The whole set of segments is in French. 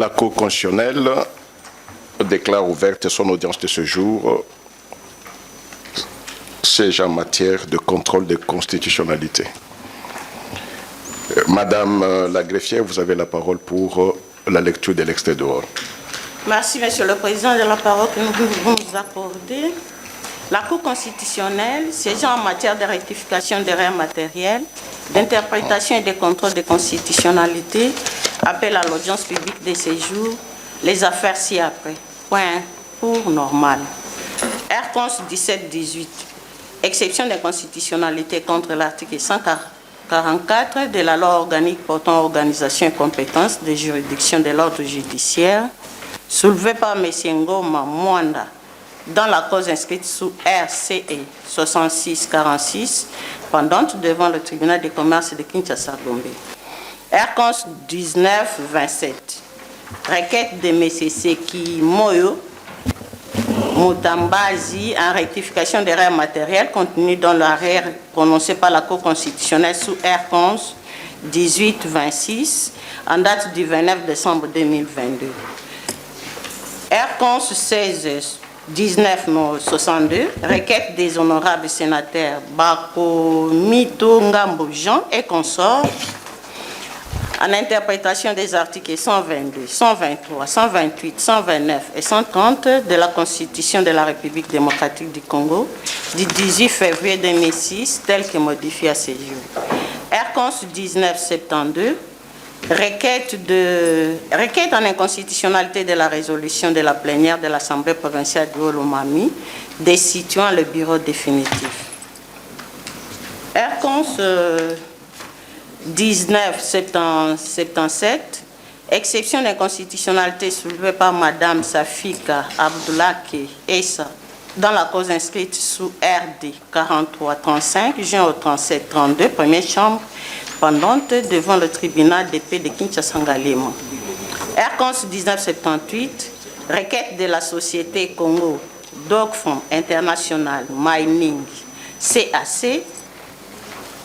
La Cour constitutionnelle déclare ouverte son audience de ce jour, siège en matière de contrôle de constitutionnalité. Madame la greffière, vous avez la parole pour la lecture de l'extrait d'oral. Merci, Monsieur le Président, de la parole que nous devons nous accorder. La Cour constitutionnelle, siégeant en matière de rectification d'erreurs matérielles, d'interprétation et de contrôle de constitutionnalité, appelle à l'audience publique de séjour les affaires ci-après. Point pour normal. R. 17-18. Exception de constitutionnalité contre l'article 144 de la loi organique portant organisation et compétences des juridictions de l'ordre judiciaire, soulevé par M. Ngoma Mwanda dans la cause inscrite sous RCE 6646, pendante devant le tribunal de commerce de Kinshasa-Gombe. R. 19-27. Requête de M. Seki Moyo Moutambazi en rectification d'erreurs matérielles contenues dans l'arrêt prononcé par la Cour constitutionnelle sous R. 18-26 en date du 29 décembre 2022. R. 16-19-62, requête des honorables sénateurs Bako Mito Ngambo Jean et consorts en interprétation des articles 122, 123, 128, 129 et 130 de la Constitution de la République démocratique du Congo du 18 février 2006, tel que modifié à ce jour. R. 1972, requête en inconstitutionnalité de la résolution de la plénière de l'Assemblée provinciale de Olomami destituant le bureau définitif. R. 1977, exception d'inconstitutionnalité soulevée par Madame Safika Abdoulake Essa dans la cause inscrite sous RD 4335, juin au 3732, première chambre, pendante devant le tribunal de paix de Kinshasa-Ngalema. R. 1978, requête de la société Congo Dogfond International Mining CAC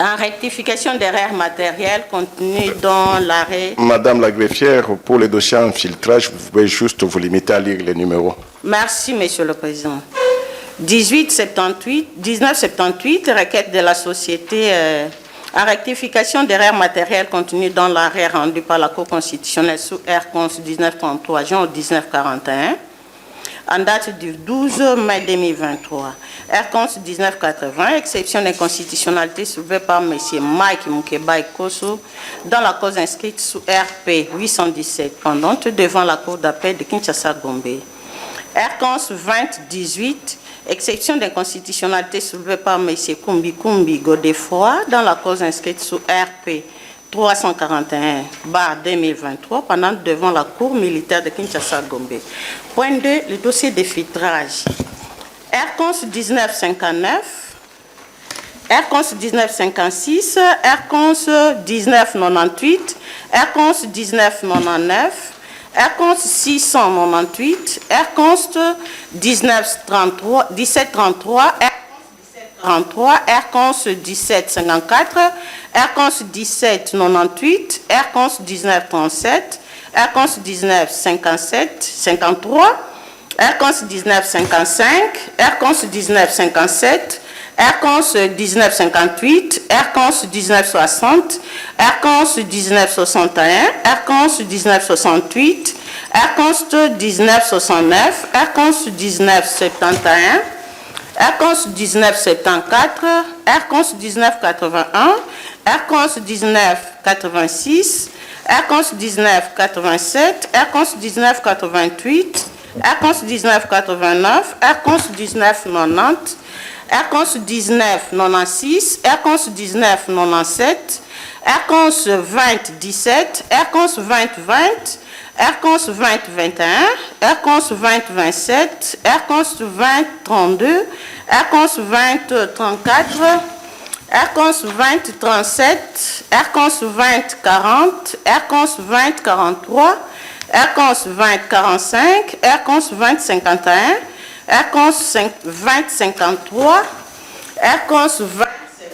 en rectification d'erreurs matérielles contenues dans l'arrêt. Madame la greffière, pour le dossier en filtrage, vous pouvez juste vous limiter à lire les numéros. Merci, Monsieur le Président. 1978, requête de la société en rectification d'erreurs matérielles contenues dans l'arrêt rendu par la Cour constitutionnelle sous R. 1933 juin au 1941. En date du 12 mai 2023. R. 1980, exception d'inconstitutionnalité soulevée par M. Mike Mukeba Koso dans la cause inscrite sous RP 817, pendante devant la Cour d'appel de Kinshasa-Gombe. R. 20-18, exception d'inconstitutionnalité soulevée par M. Kumbi Godefroy dans la cause inscrite sous RP 341/2023 pendant devant la Cour militaire de Kinshasa-Gombe. Point 2, le dossier de filtrage. R. 1959, R. 1956, R. 1998, R. 1999, R. 698, R. 1733, R. 33, R. 1754, R. 1798, R. 1937, R. 1957, 53, R. 1955, R. 1957, R. 1958, R. 1960, R. 1961, R. 1968, R. 1969, R. 1971, R. 1974, R. 1981, R. 1986, R. 1987, R. 1988, R. 1989, R. 1990, R. 1996, R. 1997, R. 2017, R. 2020, R. 2021, R. 2027, R. 2032, R. 2034, R. 2037, R. 2040, R. 2043, R. 2045, R. 2051, R. 2053, R. 2073,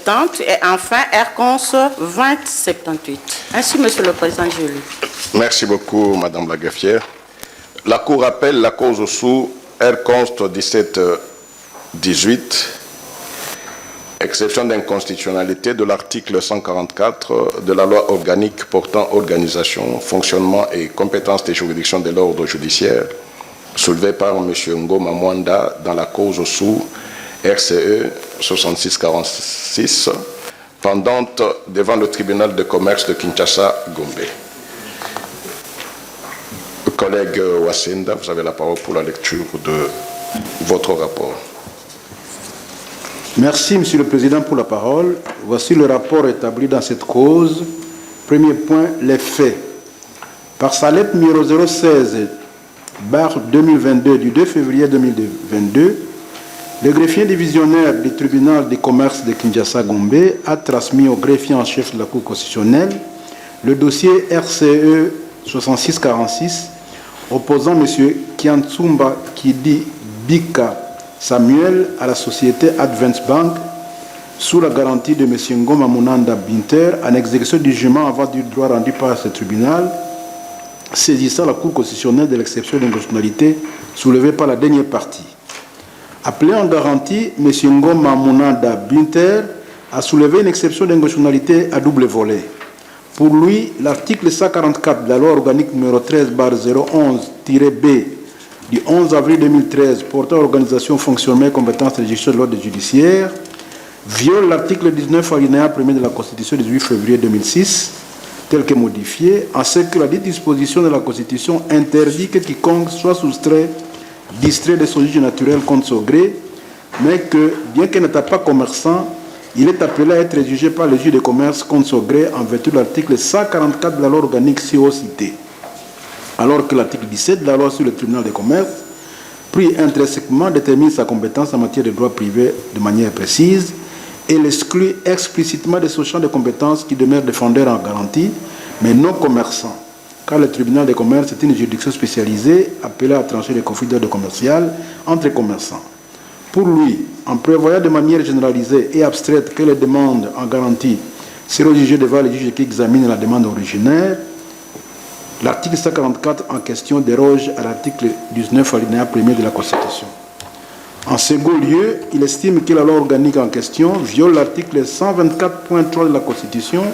70 et enfin R-Cons 2078. Ainsi, Monsieur le Président, je lis. Merci beaucoup, Madame la greffière. La Cour rappelle la cause sous R-Const 1718, exception d'inconstitutionnalité de l'article 144 de la loi organique portant organisation, fonctionnement et compétences des juridictions de l'ordre judiciaire, soulevé par M. Ngoma Mwanda dans la cause sous RCE 6646, pendante devant le tribunal de commerce de Kinshasa-Gombe. Collègue Wasenda, vous avez la parole pour la lecture de votre rapport. Merci, Monsieur le Président, pour la parole. Voici le rapport établi dans cette cause. Premier point, les faits. Par sa lettre numéro 016/2022 du 2 février 2022, le greffier divisionnaire du tribunal de commerce de Kinshasa-Gombe a transmis au greffier en chef de la Cour constitutionnelle le dossier RCE 6646 opposant M. Kiantsumba Kidi Bika Samuel à la société Advance Bank sous la garantie de M. Ngoma Munanda Binter en exécution du jugement avant du droit rendu par ce tribunal, saisissant la Cour constitutionnelle de l'exception d'inconstitutionnalité soulevée par la dernière partie. Appelé en garantie, M. Ngoma Munanda Binter a soulevé une exception d'inconstitutionnalité à double volet. Pour lui, l'article 144 de la loi organique numéro 13/011-B du 11 avril 2013 portant organisation, fonctionnement et compétences de gestion de l'ordre judiciaire viole l'article 19 alinéa 1er de la Constitution du 18 février 2006, tel que modifié, en ce que la disposition de la Constitution interdit que quiconque soit soustrait, distrait de son juge naturel contre son gré, mais que, bien qu'il n'étant pas commerçant, il est appelé à être jugé par le juge de commerce contre son gré en vertu de l'article 144 de la loi organique ci-haut cité. Alors que l'article 17 de la loi sur le tribunal de commerce, pris intrinsèquement, détermine sa compétence en matière de droit privé de manière précise et l'exclut explicitement de ce champ de compétences qui demeure défendeur en garantie, mais non commerçant, car le tribunal de commerce est une juridiction spécialisée appelée à trancher les conflits d'ordre commercial entre commerçants. Pour lui, en prévoyant de manière généralisée et abstraite que les demandes en garantie seront jugées devant les juges qui examinent la demande originaire, l'article 144 en question déroge à l'article 19 alinéa 1er de la Constitution. En second lieu, il estime que la loi organique en question viole l'article 124.3 de la Constitution,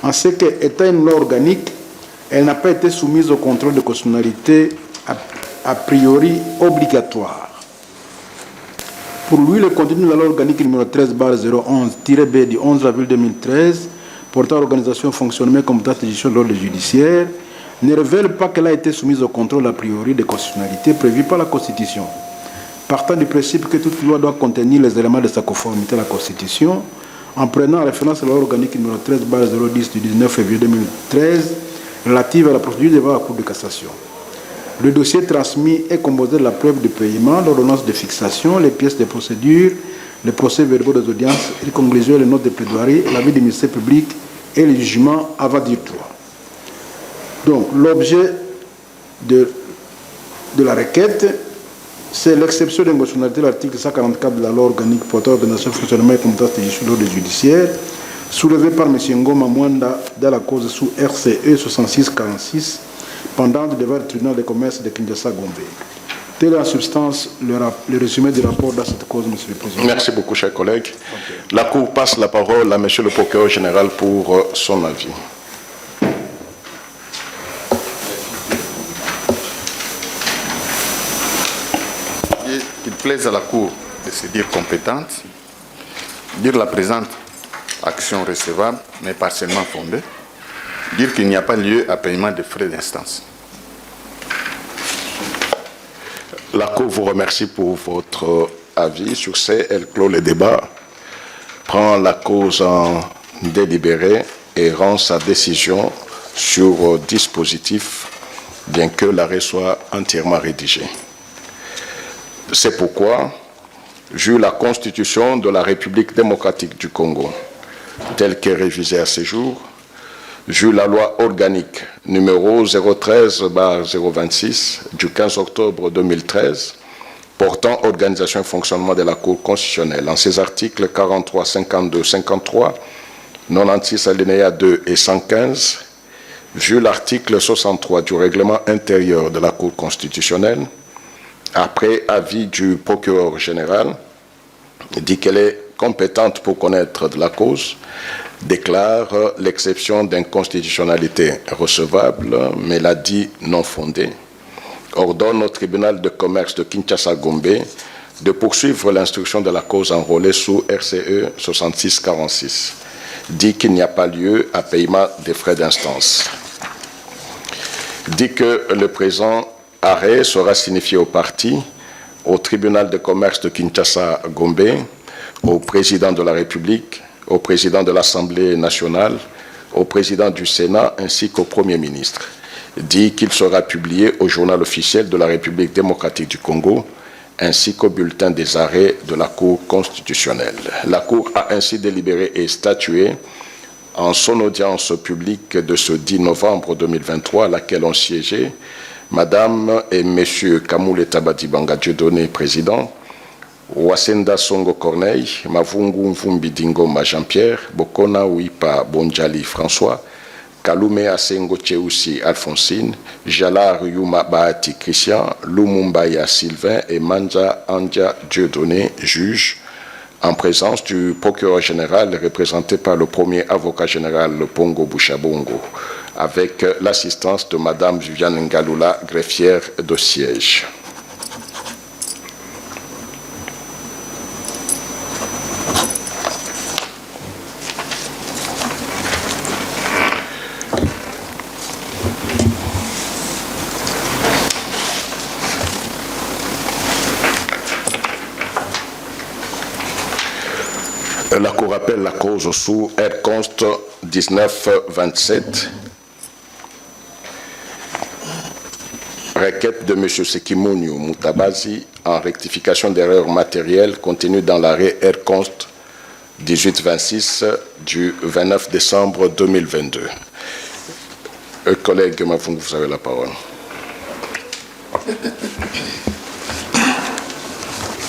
en ce qu'étant une loi organique, elle n'a pas été soumise au contrôle de constitutionnalité a priori obligatoire. Pour lui, le contenu de la loi organique numéro 13/011-B du 11 avril 2013 portant organisation, fonctionnement et compétences de gestion de l'ordre judiciaire ne révèle pas qu'elle a été soumise au contrôle a priori de constitutionnalité prévu par la Constitution. Partant du principe que toute loi doit contenir les éléments de sa conformité à la Constitution, en prenant en référence la loi organique numéro 13/010 du 19 février 2013 relative à la procédure devant la Cour de cassation. Le dossier transmis est composé de la preuve de paiement, l'ordonnance de fixation, les pièces de procédure, les procès-verbaux des audiences, les conclusions, les notes de plaidoirie, l'avis du ministère public et le jugement avant dire droit. Donc, l'objet de la requête, c'est l'exception d'inconstitutionnalité de l'article 144 de la loi organique portant organisation, fonctionnement et compétences de gestion de l'ordre judiciaire, soulevé par M. Ngoma Mwanda dans la cause sous RCE 6646, pendant devant le tribunal de commerce de Kinshasa-Gombe. Tel est en substance le résumé du rapport dans cette cause, M. le Président. Merci beaucoup, chers collègues. Okay. La Cour passe la parole à M. le procureur général pour son avis. Il plaise à la Cour de se dire compétente, dire la présente action recevable, mais partiellement fondée, dire qu'il n'y a pas lieu à paiement de frais d'instance. La Cour vous remercie pour votre avis. Sur ce, elle clôt le débat, prend la cause en délibéré et rend sa décision sur dispositif, bien que l'arrêt soit entièrement rédigé. C'est pourquoi, vu la Constitution de la République démocratique du Congo, telle qu'est révisée à ce jour, vu la loi organique numéro 013/026 du 15 octobre 2013 portant organisation et fonctionnement de la Cour constitutionnelle. En ses articles 43, 52, 53, 96 alinéa 2 et 115, vu l'article 63 du règlement intérieur de la Cour constitutionnelle, après avis du procureur général, dit qu'elle est compétente pour connaître de la cause, déclare l'exception d'inconstitutionnalité recevable, mais l'a dit non fondée, ordonne au tribunal de commerce de Kinshasa-Gombe de poursuivre l'instruction de la cause enrôlée sous RCE 6646, dit qu'il n'y a pas lieu à paiement des frais d'instance, dit que le présent arrêt sera signifié aux parties, au tribunal de commerce de Kinshasa-Gombe, au président de la République, au président de l'Assemblée nationale, au président du Sénat ainsi qu'au Premier ministre, dit qu'il sera publié au journal officiel de la République démocratique du Congo ainsi qu'au bulletin des arrêts de la Cour constitutionnelle. La Cour a ainsi délibéré et statué en son audience publique de ce 10 novembre 2023, à laquelle ont siégé Madame et Messieurs Kamoule Tabadibanga Dieudonné, président, Wasenda Songo Corneille, Mavungu Mvumbi Dingoma Jean-Pierre, Bokona Ouipa Bonjali François, Kalume Asengo Tcheoussi Alphonsine, Jala Ryuma Bahati Christian, Lumumbaya Sylvain et Manja Andja Dieudonné, juge, en présence du procureur général représenté par le premier avocat général Pongo Bouchabongo, avec l'assistance de Madame Viviane Ngaloula, greffière de siège. La Cour appelle la cause sous R-Const 1927. Requête de M. Sekimouniou Moutabazi en rectification d'erreurs matérielles contenues dans l'arrêt R-Const 1826 du 29 décembre 2022. Collègue Mavung, vous avez la parole.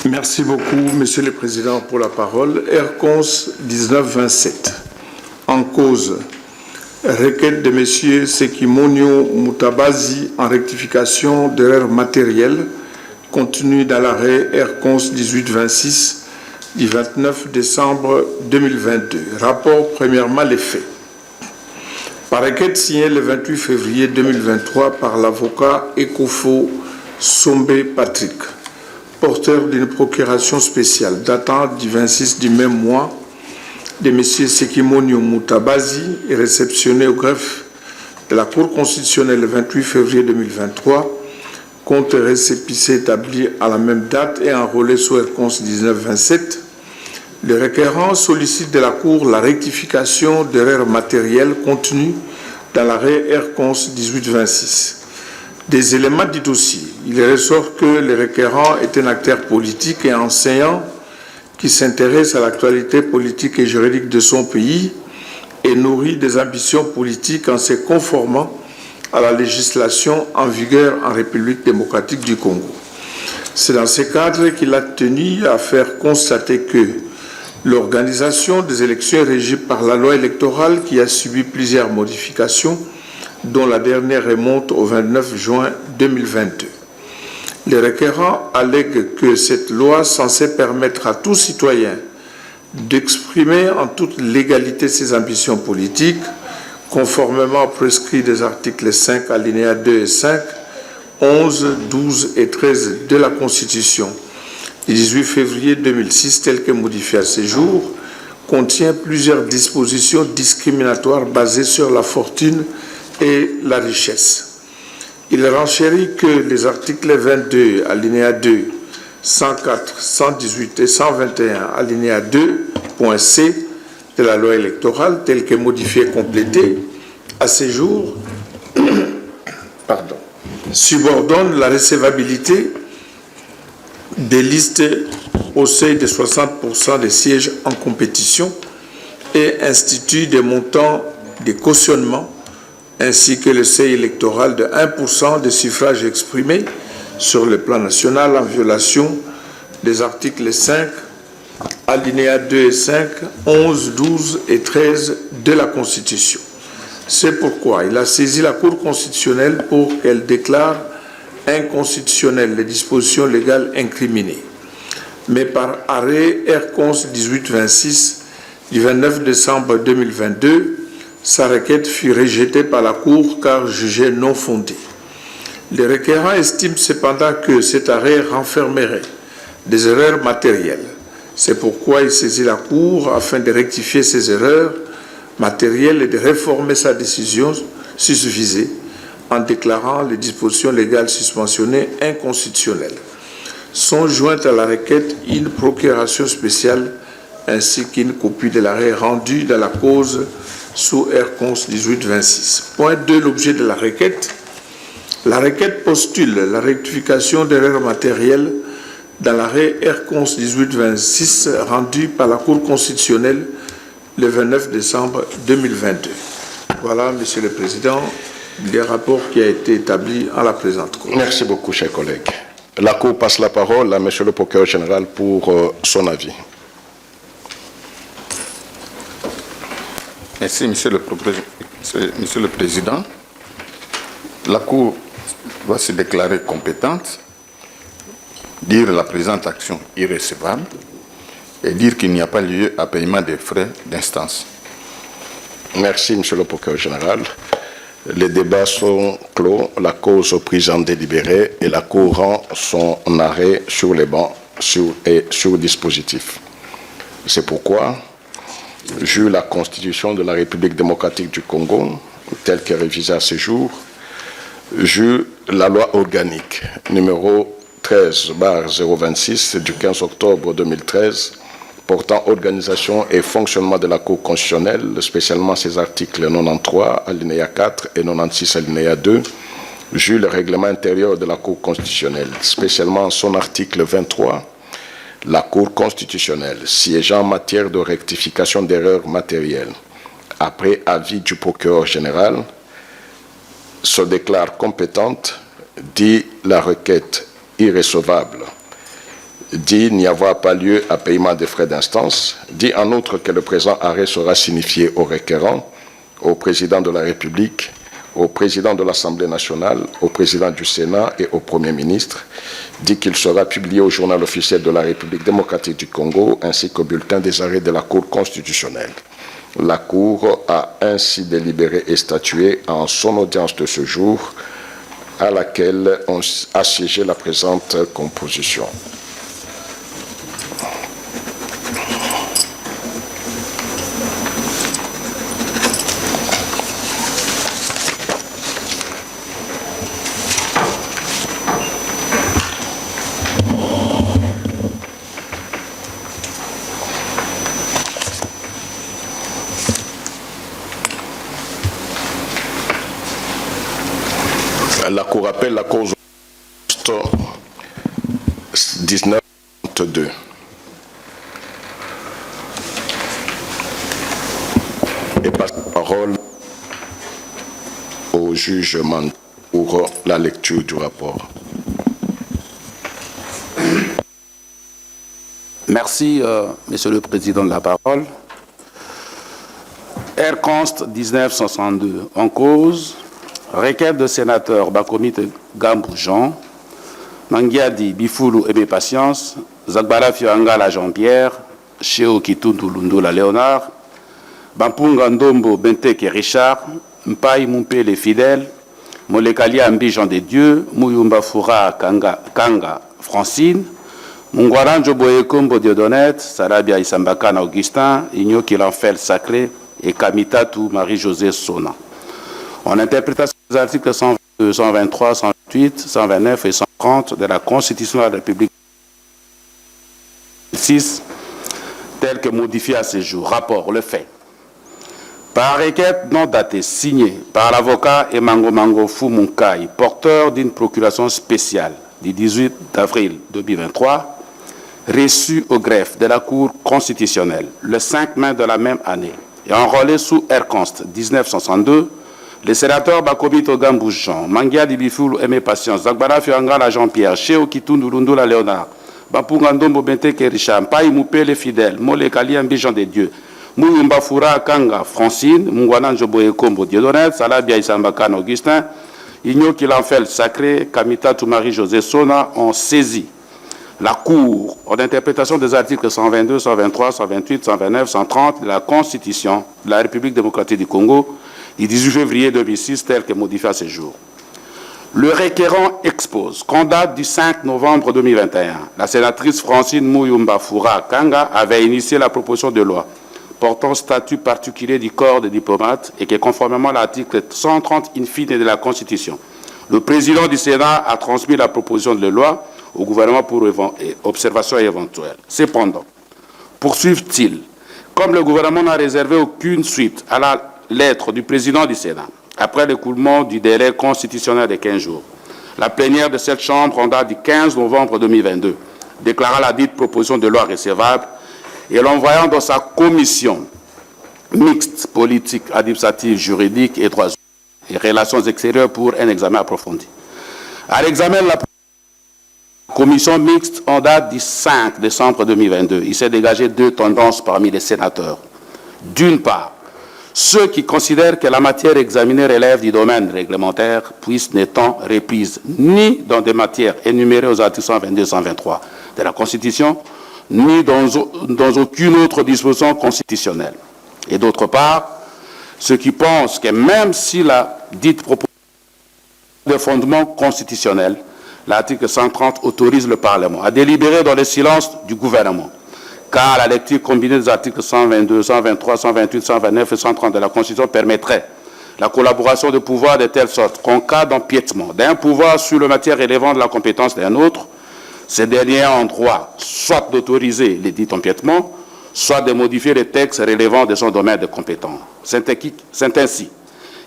Merci beaucoup, Monsieur le Président, pour la parole. R-Cons 1927. En cause, requête de M. Sekimonio Moutabazi en rectification d'erreurs matérielles contenues dans l'arrêt R-Cons 1826 du 29 décembre 2022. Rapport, premièrement, les faits. Par requête signée le 28 février 2023 par l'avocat Ekofo Sombe Patrick, porteur d'une procuration spéciale datant du 26 du même mois de M. Sekimonio Moutabazi et réceptionné au greffe de la Cour constitutionnelle le 28 février 2023, compte récépissé établi à la même date et enrôlé sous R-Cons 1927, le requérant sollicite de la Cour la rectification d'erreurs matérielles contenues dans l'arrêt R-Cons 1826. Des éléments du dossier, il ressort que le requérant est un acteur politique et enseignant qui s'intéresse à l'actualité politique et juridique de son pays et nourrit des ambitions politiques en se conformant à la législation en vigueur en République démocratique du Congo. C'est dans ce cadre qu'il a tenu à faire constater que l'organisation des élections est régie par la loi électorale qui a subi plusieurs modifications, dont la dernière remonte au 29 juin 2022. Le requérant allègue que cette loi censée permettre à tout citoyen d'exprimer en toute légalité ses ambitions politiques, conformément aux prescrits des articles 5 alinéas 2 et 5, 11, 12 et 13 de la Constitution du 18 février 2006, tel que modifié à ce jour, contient plusieurs dispositions discriminatoires basées sur la fortune et la richesse. Il renchérit que les articles 22, alinéa 2, 104, 118 et 121, alinéa 2, point C de la loi électorale, telle que modifiée et complétée, à ce jour, subordonne la recevabilité des listes au seuil de 60% des sièges en compétition et institue des montants de cautionnement ainsi que le seuil électoral de 1% des suffrages exprimés sur le plan national en violation des articles 5, alinéas 2 et 5, 11, 12 et 13 de la Constitution. C'est pourquoi il a saisi la Cour constitutionnelle pour qu'elle déclare inconstitutionnelles les dispositions légales incriminées. Mais par arrêt R-Cons 1826 du 29 décembre 2022, sa requête fut rejetée par la Cour car jugée non fondée. Les requérants estiment cependant que cet arrêt renfermerait des erreurs matérielles. C'est pourquoi il saisit la Cour afin de rectifier ces erreurs matérielles et de réformer sa décision susvisée en déclarant les dispositions légales suspensionnées inconstitutionnelles. Sont jointes à la requête une procuration spéciale ainsi qu'une copie de l'arrêt rendu dans la cause sous R-Cons 1826. Point 2. L'objet de la requête. La requête postule la rectification d'erreurs matérielles dans l'arrêt R-Cons 1826 rendu par la Cour constitutionnelle le 29 décembre 2022. Voilà, Monsieur le Président, le rapport qui a été établi en la présente Cour. Merci beaucoup, chers collègues. La Cour passe la parole à Monsieur le procureur général pour son avis. Merci, Monsieur le Président. La Cour doit se déclarer compétente, dire la présente action irrécevable et dire qu'il n'y a pas lieu à paiement des frais d'instance. Merci, Monsieur le procureur général. Les débats sont clos, la cause prise en délibéré et la Cour rend son arrêt sur les bancs et sur dispositif. C'est pourquoi, vu la Constitution de la République démocratique du Congo, telle que révisée à ce jour, vu la loi organique numéro 13/026 du 15 octobre 2013 portant organisation et fonctionnement de la Cour constitutionnelle, spécialement ses articles 93, alinéa 4 et 96, alinéa 2, vu le règlement intérieur de la Cour constitutionnelle, spécialement son article 23, la Cour constitutionnelle, siégeant en matière de rectification d'erreurs matérielles, après avis du procureur général, se déclare compétente, dit la requête irrécevable, dit n'y avoir pas lieu à paiement des frais d'instance, dit en outre que le présent arrêt sera signifié au requérant, au président de la République, au président de l'Assemblée nationale, au président du Sénat et au Premier ministre, dit qu'il sera publié au journal officiel de la République démocratique du Congo ainsi qu'au bulletin des arrêts de la Cour constitutionnelle. La Cour a ainsi délibéré et statué en son audience de ce jour à laquelle on a siégé la présente composition. La Cour appelle la cause 19-22. Et passe la parole au juge pour la lecture du rapport. Merci, Monsieur le Président de la parole. R-Const 1962 en cause. Requête de sénateur Bakomite Gambou Jean, Nangiadi Bifulu Aimé Patience, Zagbara Fiangala Jean-Pierre, Cheo Kituntu Lundula Léonard, Bampunga Ndombo Benteke Richard, Mpai Mumpe Les Fidèles, Molekalia Ambi Jean des Dieux, Muyumba Foura Kanga Francine, Mungwaranjo Boyekombo Diodonette, Sarabia Isambakana Augustin, Igno Kilanfel Sacré et Kamitatu Marie-Josée Sona. En interprétation des articles 122, 123, 128, 129 et 130 de la Constitution de la République 6, tel que modifié à ce jour. Rapport, le fait. Par requête non datée, signée par l'avocat Emango Mango Fumunkai, porteur d'une procuration spéciale du 18 avril 2023, reçue au greffe de la Cour constitutionnelle le 5 mai de la même année et enrôlée sous R-Const 1962, Les sénateurs Bakobito Gambou Jean, Mangia Dibifulu Aimé Patience, Zagbara Fiangala Jean-Pierre, Cheo Kitundu Lundula Léonard, Bapunga Ndombo Benteke Richard, Pai Moupé les fidèles, Mole Kaliambi Jean de Dieu, Mouyumba Foura Kanga Francine, Mungwana Njoboye Kombo Dieudonné, Salabia Issambakan Augustin, Igno Kilanfel Sacré, Kamita Toumari José Sona ont saisi la Cour en interprétation des articles 122, 123, 128, 129, 130 de la Constitution de la République démocratique du Congo du 18 février 2006, tel que modifié à ce jour. Le requérant expose qu'en date du 5 novembre 2021, la sénatrice Francine Mouyumba Foura Kanga avait initié la proposition de loi portant statut particulier du corps des diplomates et que, conformément à l'article 130 in fine de la Constitution, le président du Sénat a transmis la proposition de loi au gouvernement pour observation éventuelle. Cependant, poursuivent-ils, comme le gouvernement n'a réservé aucune suite à la lettre du président du Sénat, après l'écoulement du délai constitutionnel de 15 jours, la plénière de cette Chambre, en date du 15 novembre 2022, déclara la dite proposition de loi recevable et l'envoyant dans sa commission mixte politique, administrative, juridique et droits et relations extérieures pour un examen approfondi. À l'examen de la commission mixte en date du 5 décembre 2022, il s'est dégagé deux tendances parmi les sénateurs. D'une part, ceux qui considèrent que la matière examinée relève du domaine réglementaire, puisque n'étant reprise ni dans des matières énumérées aux articles 122 et 123 de la Constitution, ni dans aucune autre disposition constitutionnelle. Et d'autre part, ceux qui pensent que même si la dite proposition de fondement constitutionnel, l'article 130 autorise le Parlement à délibérer dans le silence du gouvernement, car la lecture combinée des articles 122, 123, 128, 129 et 130 de la Constitution permettrait la collaboration de pouvoirs de telle sorte qu'en cas d'empiètement d'un pouvoir sur la matière relevant de la compétence d'un autre, ces derniers ont droit soit d'autoriser les dits empiètements, soit de modifier les textes relevant de son domaine de compétence. C'est ainsi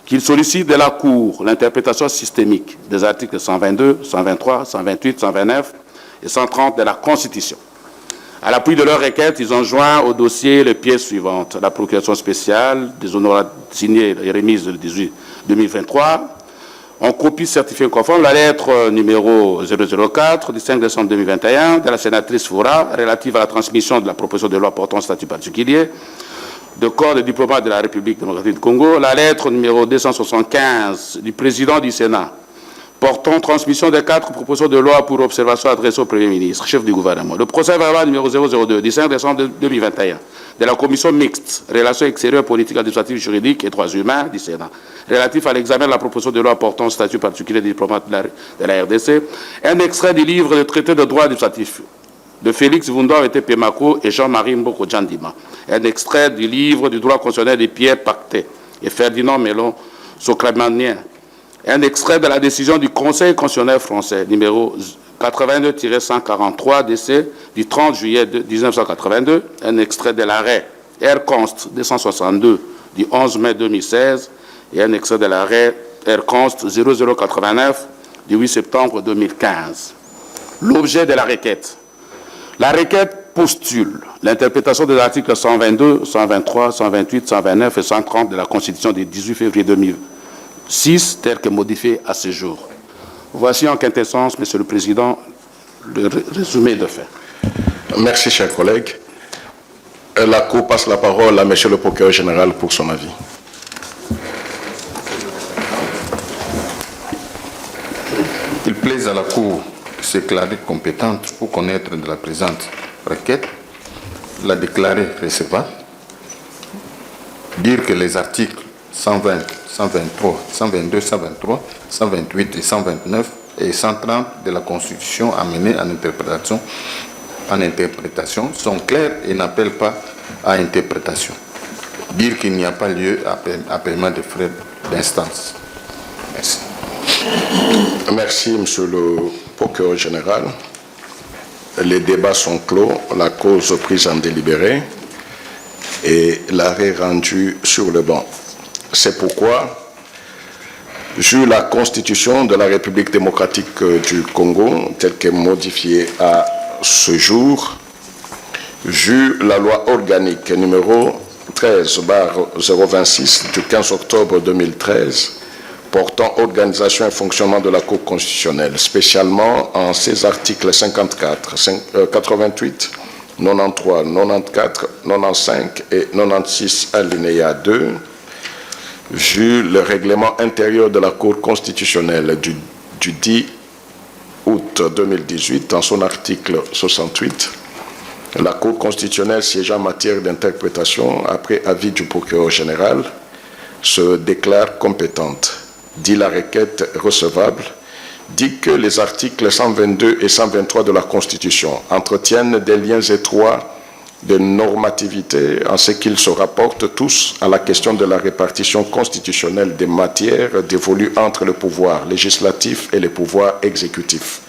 qu'il sollicite de la Cour l'interprétation systémique des articles 122, 123, 128, 129 et 130 de la Constitution. À l'appui de leur requête, ils ont joint au dossier les pièces suivantes. La procuration spéciale des honoraires signés et remises le 18 2023, en copie certifiée conforme, la lettre numéro 004 du 5 décembre 2021 de la sénatrice Foura relative à la transmission de la proposition de loi portant statut particulier de corps de diplomates de la République démocratique du Congo, la lettre numéro 275 du président du Sénat portant transmission des 4 propositions de loi pour observation adressées au Premier ministre, chef du gouvernement. Le procès verbal numéro 002 du 5 décembre 2021 de la commission mixte, relations extérieures, politiques, administratives, juridiques et droits humains du Sénat, relatif à l'examen de la proposition de loi portant statut particulier des diplomates de la RDC, un extrait du livre de traité de droit administratif de Félix Vundor Pemako et Jean-Marie Mboko Djandima, un extrait du livre du droit constitutionnel de Pierre Pacté et Ferdinand Mellon Socramanien, un extrait de la décision du Conseil constitutionnel français, numéro 82-143 DC du 30 juillet 1982, un extrait de l'arrêt Air-Const 262 du 11 mai 2016 et un extrait de l'arrêt Air-Const 0089 du 8 septembre 2015. L'objet de la requête. La requête postule l'interprétation des articles 122, 123, 128, 129 et 130 de la Constitution du 18 février 2006, tel que modifié à ce jour. Voici en quintessence, Monsieur le Président, le résumé de fait. Merci, chers collègues. La Cour passe la parole à Monsieur le procureur général pour son avis. Il plaise à la Cour de se déclarer compétente pour connaître de la présente requête, la déclarer recevable, dire que les articles 120, 123, 122, 123, 128 et 129 et 130 de la Constitution amenés en interprétation sont clairs et n'appellent pas à interprétation. Dire qu'il n'y a pas lieu à paiement de frais d'instance. Merci. Merci, Monsieur le procureur général. Les débats sont clos, la cause prise en délibéré et l'arrêt rendu sur le banc. C'est pourquoi, vu la Constitution de la République démocratique du Congo, telle que modifiée à ce jour, vu la loi organique numéro 13/026 du 15 octobre 2013 portant organisation et fonctionnement de la Cour constitutionnelle, spécialement en ses articles 54, 88, 93, 94, 95 et 96 alinéa 2, vu le règlement intérieur de la Cour constitutionnelle du 10 août 2018, en son article 68, la Cour constitutionnelle siégeant en matière d'interprétation, après avis du procureur général, se déclare compétente, dit la requête recevable, dit que les articles 122 et 123 de la Constitution entretiennent des liens étroits de normativité en ce qu'ils se rapportent tous à la question de la répartition constitutionnelle des matières dévolues entre le pouvoir législatif et le pouvoir exécutif.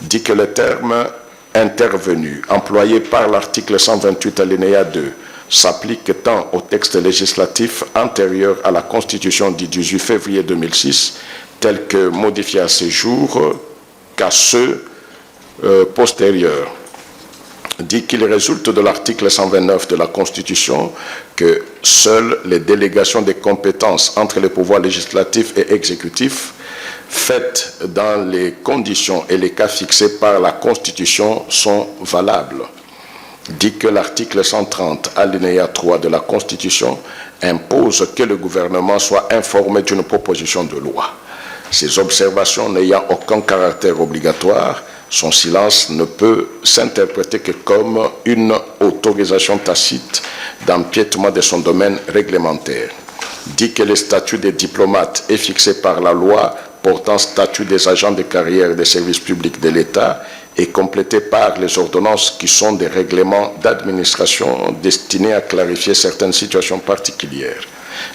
Dit que le terme intervenu, employé par l'article 128 alinéa 2, s'applique tant au texte législatif antérieur à la Constitution du 18 février 2006, tel que modifié à ce jour, qu'à ceux postérieurs. Dit qu'il résulte de l'article 129 de la Constitution que seules les délégations des compétences entre les pouvoirs législatifs et exécutifs, faites dans les conditions et les cas fixés par la Constitution, sont valables. Dit que l'article 130, alinéa 3 de la Constitution, impose que le gouvernement soit informé d'une proposition de loi. Ces observations n'ayant aucun caractère obligatoire, son silence ne peut s'interpréter que comme une autorisation tacite d'empiètement de son domaine réglementaire. Dit que le statut des diplomates est fixé par la loi portant statut des agents de carrière des services publics de l'État et complété par les ordonnances qui sont des règlements d'administration destinés à clarifier certaines situations particulières.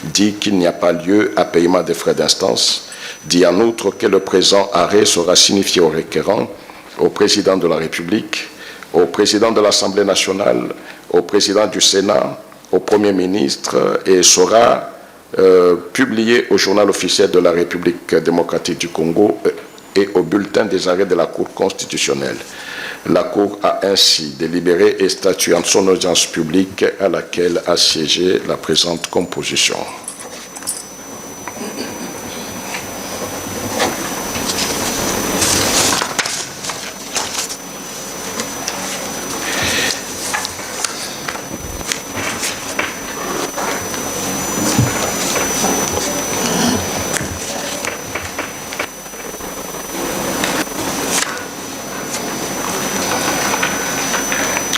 Dit qu'il n'y a pas lieu à paiement des frais d'instance. Dit en outre que le présent arrêt sera signifié au requérant, au président de la République, au président de l'Assemblée nationale, au président du Sénat, au Premier ministre et sera publié au journal officiel de la République démocratique du Congo et au bulletin des arrêts de la Cour constitutionnelle. La Cour a ainsi délibéré et statué en son audience publique à laquelle a siégé la présente composition.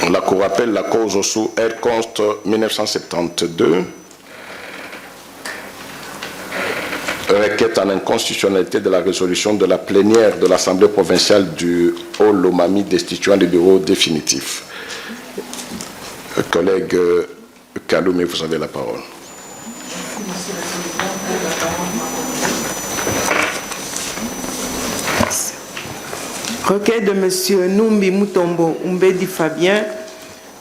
La Cour appelle la cause sous R. Const 1972, requête en inconstitutionnalité de la résolution de la plénière de l'Assemblée provinciale du Haut-Lomami destituant le bureau définitif. Collègue Kaloumé, vous avez la parole. Requête de M. Numbi Mutombo Umbedi Fabien,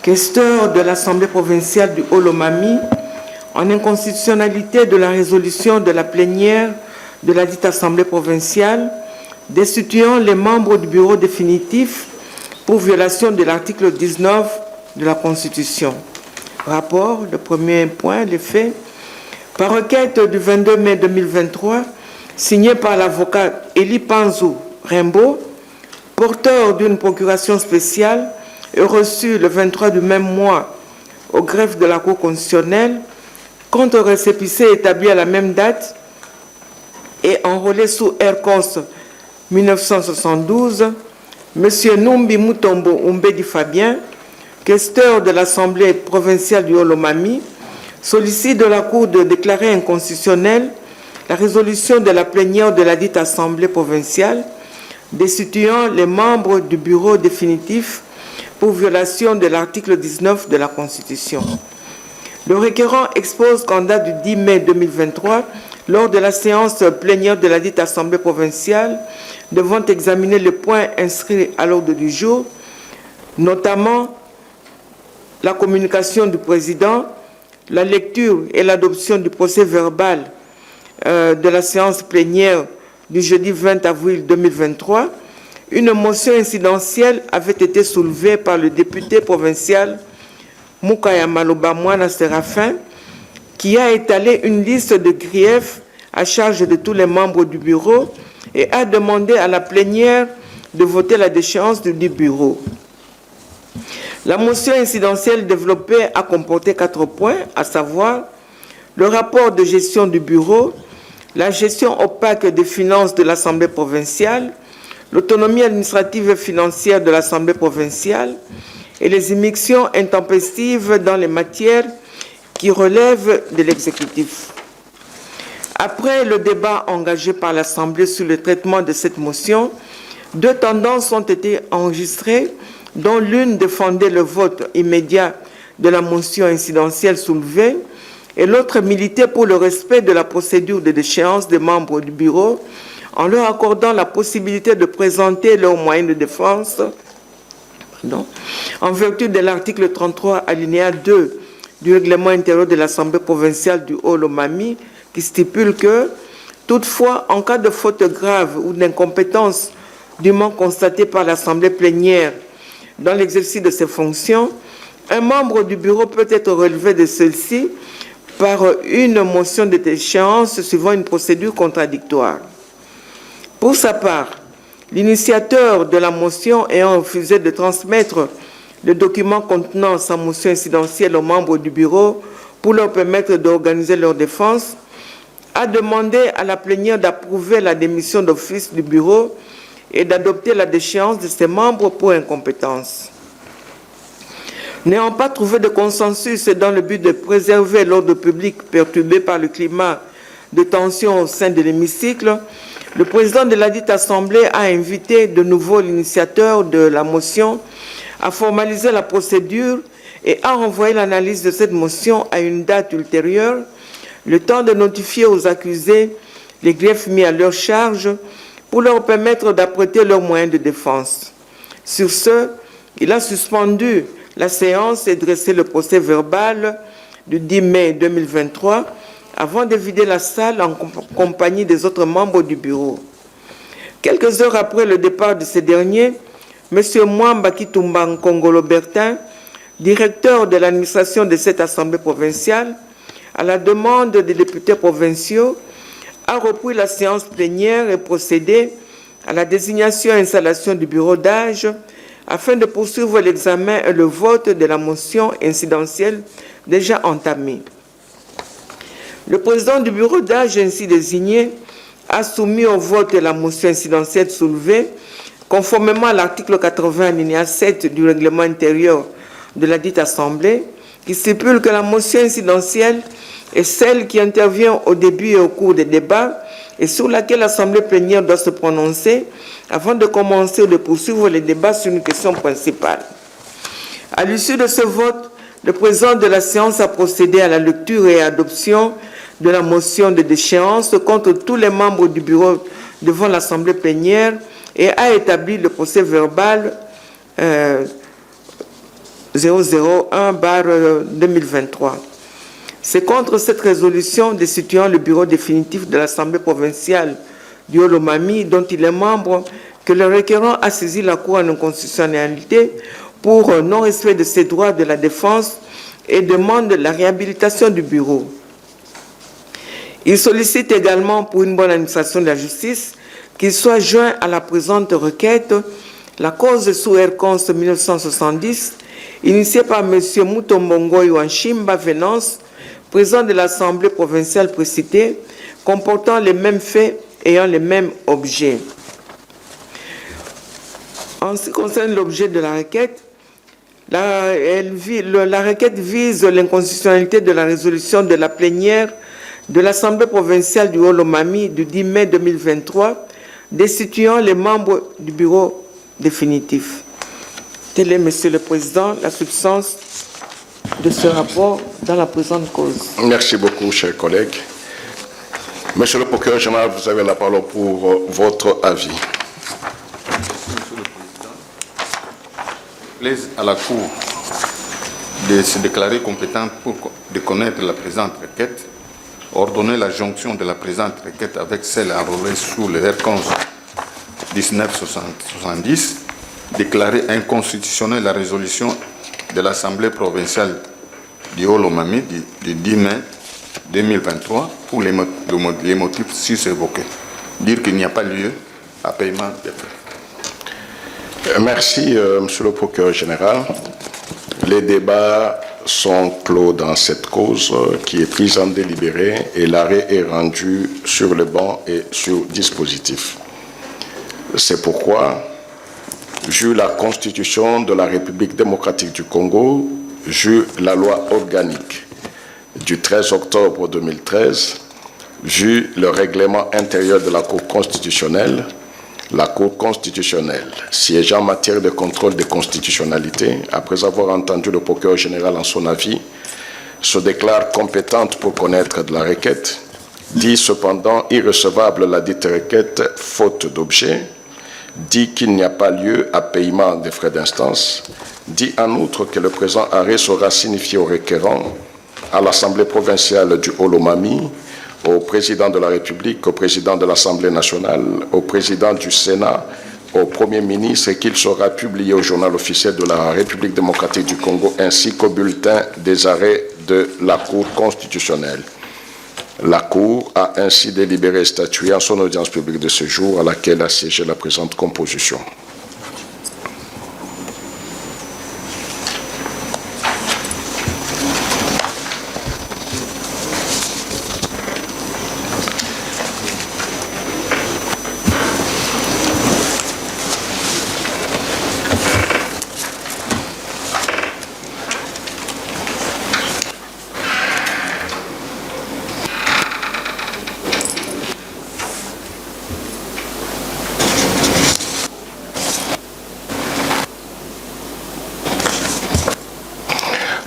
questeur de l'Assemblée provinciale du Haut-Lomami, en inconstitutionnalité de la résolution de la plénière de la dite Assemblée provinciale, destituant les membres du bureau définitif pour violation de l'article 19 de la Constitution. Rapport, le premier point, les faits. Par requête du 22 mai 2023, signé par l'avocat Eli Panzou Rimbaud, porteur d'une procuration spéciale et reçu le 23 du même mois au greffe de la Cour constitutionnelle, contre récépissé établi à la même date et enrôlé sous R. Const 1972, M. Numbi Mutombo Umbedi Fabien, questeur de l'Assemblée provinciale du Haut-Lomami, sollicite de la Cour de déclarer inconstitutionnelle la résolution de la plénière de la dite Assemblée provinciale destituant les membres du bureau définitif pour violation de l'article 19 de la Constitution. Le requérant expose qu'en date du 10 mai 2023, lors de la séance plénière de la dite Assemblée provinciale, devant examiner les points inscrits à l'ordre du jour, notamment la communication du président, la lecture et l'adoption du procès verbal de la séance plénière du jeudi 20 avril 2023, une motion incidentielle avait été soulevée par le député provincial Moukaya Maloba Mouana Séraphin, qui a étalé une liste de griefs à charge de tous les membres du bureau et a demandé à la plénière de voter la déchéance du bureau. La motion incidentielle développée a comporté 4 points, à savoir le rapport de gestion du bureau, la gestion opaque des finances de l'Assemblée provinciale, l'autonomie administrative et financière de l'Assemblée provinciale et les immixtions intempestives dans les matières qui relèvent de l'exécutif. Après le débat engagé par l'Assemblée sur le traitement de cette motion, 2 tendances ont été enregistrées, dont l'une défendait le vote immédiat de la motion incidentielle soulevée et l'autre militait pour le respect de la procédure de déchéance des membres du bureau en leur accordant la possibilité de présenter leurs moyens de défense en vertu de l'article 33 alinéa 2 du règlement intérieur de l'Assemblée provinciale du Haut-Lomami qui stipule que, toutefois, en cas de faute grave ou d'incompétence dûment constatée par l'Assemblée plénière dans l'exercice de ses fonctions, un membre du bureau peut être relevé de celle-ci par une motion de déchéance suivant une procédure contradictoire. Pour sa part, l'initiateur de la motion ayant refusé de transmettre le document contenant sa motion incidentielle aux membres du bureau pour leur permettre d'organiser leur défense, a demandé à la plénière d'approuver la démission d'office du bureau et d'adopter la déchéance de ses membres pour incompétence. N'ayant pas trouvé de consensus dans le but de préserver l'ordre public perturbé par le climat de tension au sein de l'hémicycle, le président de la dite Assemblée a invité de nouveau l'initiateur de la motion à formaliser la procédure et a renvoyé l'analyse de cette motion à une date ultérieure, le temps de notifier aux accusés les griefs mis à leur charge pour leur permettre d'apprêter leurs moyens de défense. Sur ce, il a suspendu la séance et dressé le procès verbal du 10 mai 2023 avant de vider la salle en compagnie des autres membres du bureau. Quelques heures après le départ de ces derniers, M. Mwamba Kitumba Nkongolo Bertin, directeur de l'administration de cette assemblée provinciale, à la demande des députés provinciaux, a repris la séance plénière et procédé à la désignation et installation du bureau d'âge afin de poursuivre l'examen et le vote de la motion incidentielle déjà entamée. Le président du bureau d'âge ainsi désigné a soumis au vote la motion incidentielle soulevée conformément à l'article 80 alinéa 7 du règlement intérieur de la dite assemblée qui stipule que la motion incidentielle est celle qui intervient au début et au cours des débats et sur laquelle l'Assemblée plénière doit se prononcer avant de commencer ou de poursuivre les débats sur une question principale. À l'issue de ce vote, le président de la séance a procédé à la lecture et à l'adoption de la motion de déchéance contre tous les membres du bureau devant l'Assemblée plénière et a établi le procès verbal 001/2023. C'est contre cette résolution destituant le bureau définitif de l'Assemblée provinciale du Haut-Lomami, dont il est membre, que le requérant a saisi la Cour en inconstitutionnalité pour non-respect de ses droits de la défense et demande la réhabilitation du bureau. Il sollicite également pour une bonne administration de la justice qu'il soit joint à la présente requête la cause sous R-Cons 1970, initiée par M. Mutombongo Iwanshimba Venance, président de l'Assemblée provinciale précitée, comportant les mêmes faits ayant les mêmes objets. En ce qui concerne l'objet de la requête, la requête vise l'inconstitutionnalité de la résolution de la plénière de l'Assemblée provinciale du Haut-Lomami du 10 mai 2023, destituant les membres du bureau définitif. Telle est, Monsieur le Président, la substance de ce rapport dans la présente cause. Merci beaucoup, chers collègues. Monsieur le procureur général, vous avez la parole pour votre avis. Monsieur le Président, plaise à la Cour de se déclarer compétente de connaître la présente requête, ordonner la jonction de la présente requête avec celle enrôlée sous le R-Cons 1970, déclarer inconstitutionnelle la résolution de l'Assemblée provinciale du Haut-Lomami du 10 mai 2023 pour les motifs sus-évoqués. Dire qu'il n'y a pas lieu à paiement des frais. Merci, Monsieur le procureur général. Les débats sont clos dans cette cause qui est prise en délibéré et l'arrêt est rendu sur le banc et sur dispositif. C'est pourquoi, vu la Constitution de la République démocratique du Congo, vu la loi organique du 13 octobre 2013, vu le règlement intérieur de la Cour constitutionnelle, la Cour constitutionnelle, siégeant en matière de contrôle de constitutionnalité, après avoir entendu le procureur général en son avis, se déclare compétente pour connaître de la requête, dit cependant irrecevable la dite requête faute d'objet, dit qu'il n'y a pas lieu à paiement des frais d'instance, dit en outre que le présent arrêt sera signifié au requérant, à l'Assemblée provinciale du Haut-Lomami, au président de la République, au président de l'Assemblée nationale, au président du Sénat, au Premier ministre et qu'il sera publié au journal officiel de la République démocratique du Congo ainsi qu'au bulletin des arrêts de la Cour constitutionnelle. La Cour a ainsi délibéré et statué en son audience publique de ce jour à laquelle a siégé la présente composition.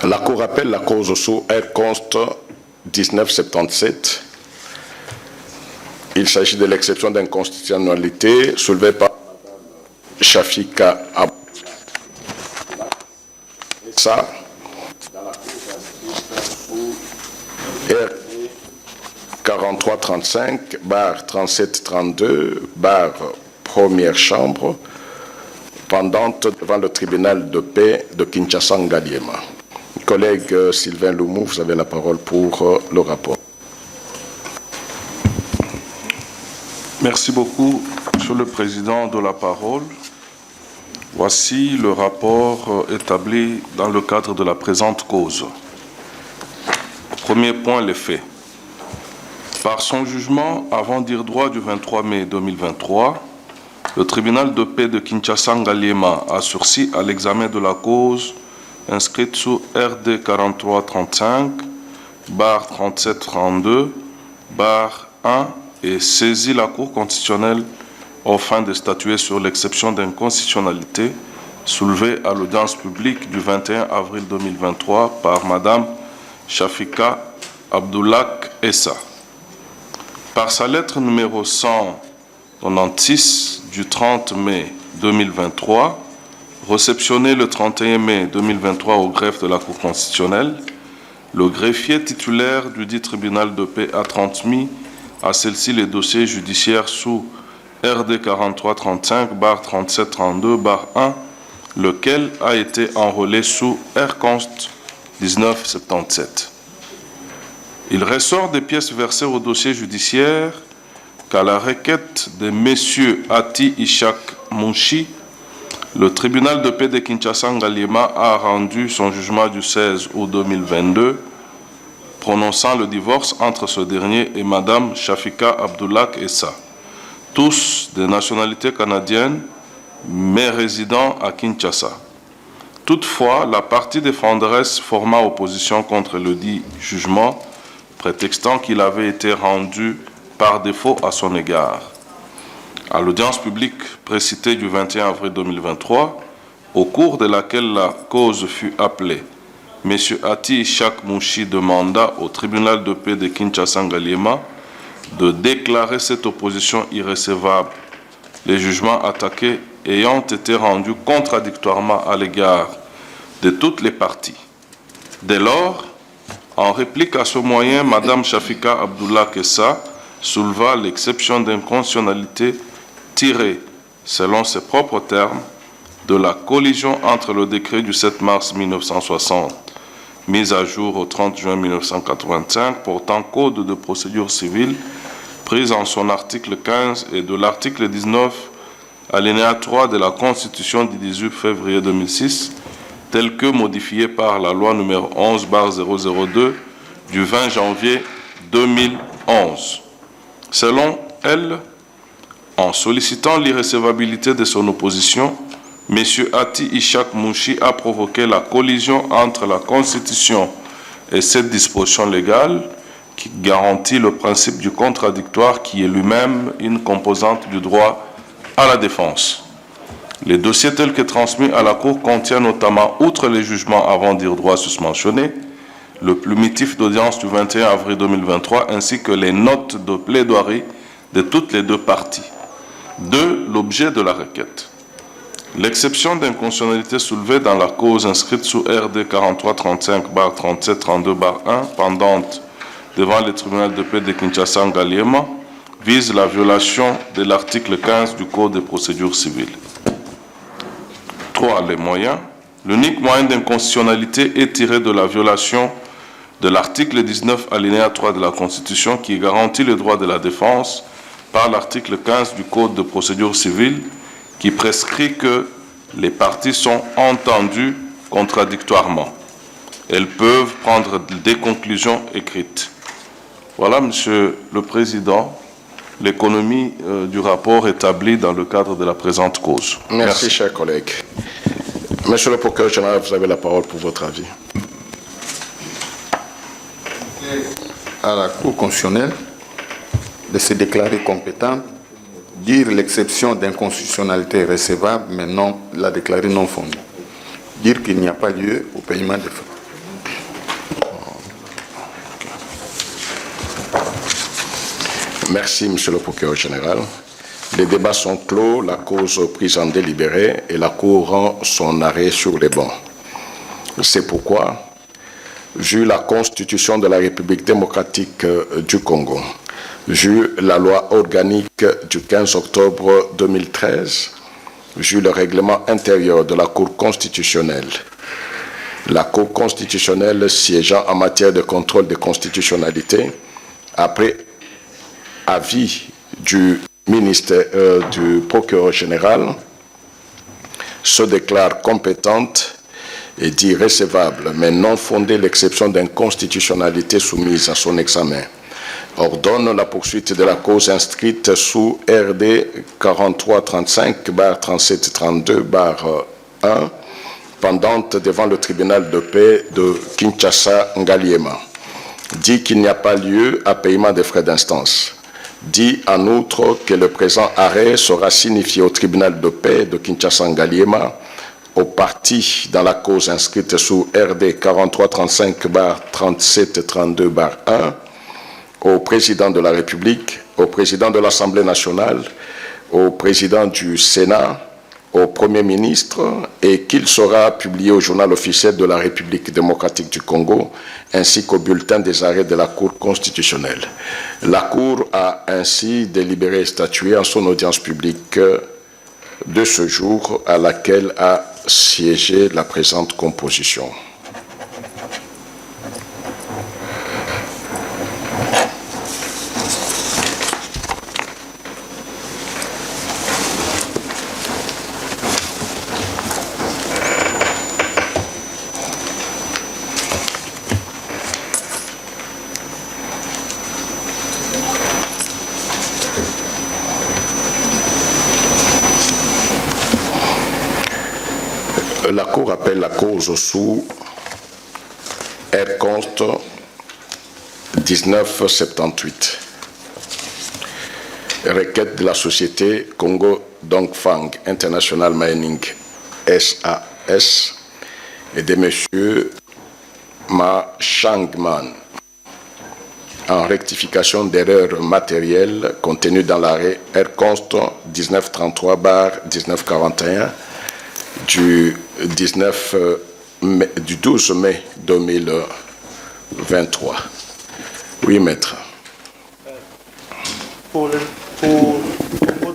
La Cour appelle la cause sous R-Const 1977. Il s'agit de l'exception d'inconstitutionnalité soulevée par Shafika Abdoulak. Ça, dans la Cour R 4335/3732 première chambre pendante devant le tribunal de paix de Kinshasa-Ngaliema. Collègue Sylvain Loumou, vous avez la parole pour le rapport. Merci beaucoup, Monsieur le Président, de la parole. Voici le rapport établi dans le cadre de la présente cause. Premier point, les faits. Par son jugement avant dire droit du 23 mai 2023, le tribunal de paix de Kinshasa-Ngaliema a sursis à l'examen de la cause inscrite sous RD 4335/3732/1 et saisit la Cour constitutionnelle aux fins de statuer sur l'exception d'inconstitutionnalité soulevée à l'audience publique du 21 avril 2023 par Madame Shafika Abdoulak Essa. Par sa lettre numéro 196 du 30 mai 2023, réceptionné le 31 mai 2023 au greffe de la Cour constitutionnelle, le greffier titulaire du dit tribunal de paix a transmis à celle-ci les dossiers judiciaires sous RD 4335/3732/1, lequel a été enrôlé sous R-Const 1977. Il ressort des pièces versées au dossier judiciaire qu'à la requête de messieurs Ati Ishak Munshi, le tribunal de paix de Kinshasa-Ngaliema a rendu son jugement du 16 août 2022, prononçant le divorce entre ce dernier et Madame Shafika Abdoulak Essa, tous de nationalité canadienne, mais résidant à Kinshasa. Toutefois, la partie défenderesse forma opposition contre le dit jugement, prétextant qu'il avait été rendu par défaut à son égard. À l'audience publique précitée du 21 avril 2023, au cours de laquelle la cause fut appelée, M. Ati Ishak Munshi demanda au tribunal de paix de Kinshasa-Ngaliema de déclarer cette opposition irrécevable, les jugements attaqués ayant été rendus contradictoirement à l'égard de toutes les parties. Dès lors, en réplique à ce moyen, Mme Shafika Abdoulak Essa souleva l'exception d'inconstitutionnalité tirée, selon ses propres termes, de la collision entre le décret du 7 mars 1960 mise à jour au 30 juin 1985 portant code de procédure civile prise en son article 15 et de l'article 19 alinéa 3 de la Constitution du 18 février 2006 tel que modifié par la loi numéro 11/002 du 20 janvier 2011. Selon elle, en sollicitant l'irrecevabilité de son opposition, M. Ati Ishak Mouchi a provoqué la collision entre la Constitution et cette disposition légale qui garantit le principe du contradictoire qui est lui-même une composante du droit à la défense. Les dossiers tels que transmis à la Cour contiennent notamment, outre les jugements avant dire droit susmentionnés, le plumitif d'audience du 21 avril 2023 ainsi que les notes de plaidoirie de toutes les deux parties. 2. L'objet de la requête. L'exception d'inconstitutionnalité soulevée dans la cause inscrite sous RD 4335/3732/1 pendante devant le tribunal de paix de Kinshasa-Ngaliema vise la violation de l'article 15 du Code de procédure civile. 3. Les moyens. L'unique moyen d'inconstitutionnalité est tiré de la violation de l'article 19 alinéa 3 de la Constitution qui garantit le droit de la défense par l'article 15 du Code de procédure civile qui prescrit que les parties sont entendues contradictoirement. Elles peuvent prendre des conclusions écrites. Voilà, Monsieur le Président, l'économie du rapport établi dans le cadre de la présente cause. Merci, chers collègues. Monsieur le procureur général, vous avez la parole pour votre avis. À la Cour constitutionnelle de se déclarer compétente, dire l'exception d'inconstitutionnalité est recevable, mais non la déclarer non fondée. Dire qu'il n'y a pas lieu au paiement des frais. Merci, Monsieur le procureur général. Les débats sont clos, la cause prise en délibéré et la Cour rend son arrêt sur les bancs. C'est pourquoi, vu la Constitution de la République démocratique du Congo, vu la loi organique du 15 octobre 2013, vu le règlement intérieur de la Cour constitutionnelle, la Cour constitutionnelle siégeant en matière de contrôle de constitutionnalité, après avis du ministère du procureur général, se déclare compétente et dit recevable, mais non fondée l'exception d'inconstitutionnalité soumise à son examen. Ordonne la poursuite de la cause inscrite sous RD 4335/3732/1 pendante devant le tribunal de paix de Kinshasa-Ngaliema. Dit qu'il n'y a pas lieu à paiement des frais d'instance. Dit en outre que le présent arrêt sera signifié au tribunal de paix de Kinshasa-Ngaliema, aux parties dans la cause inscrite sous RD 4335/3732/1, au président de la République, au président de l'Assemblée nationale, au président du Sénat, au Premier ministre, et qu'il sera publié au journal officiel de la République démocratique du Congo, ainsi qu'au bulletin des arrêts de la Cour constitutionnelle. La Cour a ainsi délibéré et statué en son audience publique de ce jour à laquelle a siégé la présente composition. La Cour appelle la cause sous R-Const 1978. Requête de la société Congo Dongfang International Mining SAS et de M. Ma Changman en rectification d'erreurs matérielles contenues dans l'arrêt R-Const 1933/1941 du 12 mai 2023. Oui, maître. Pour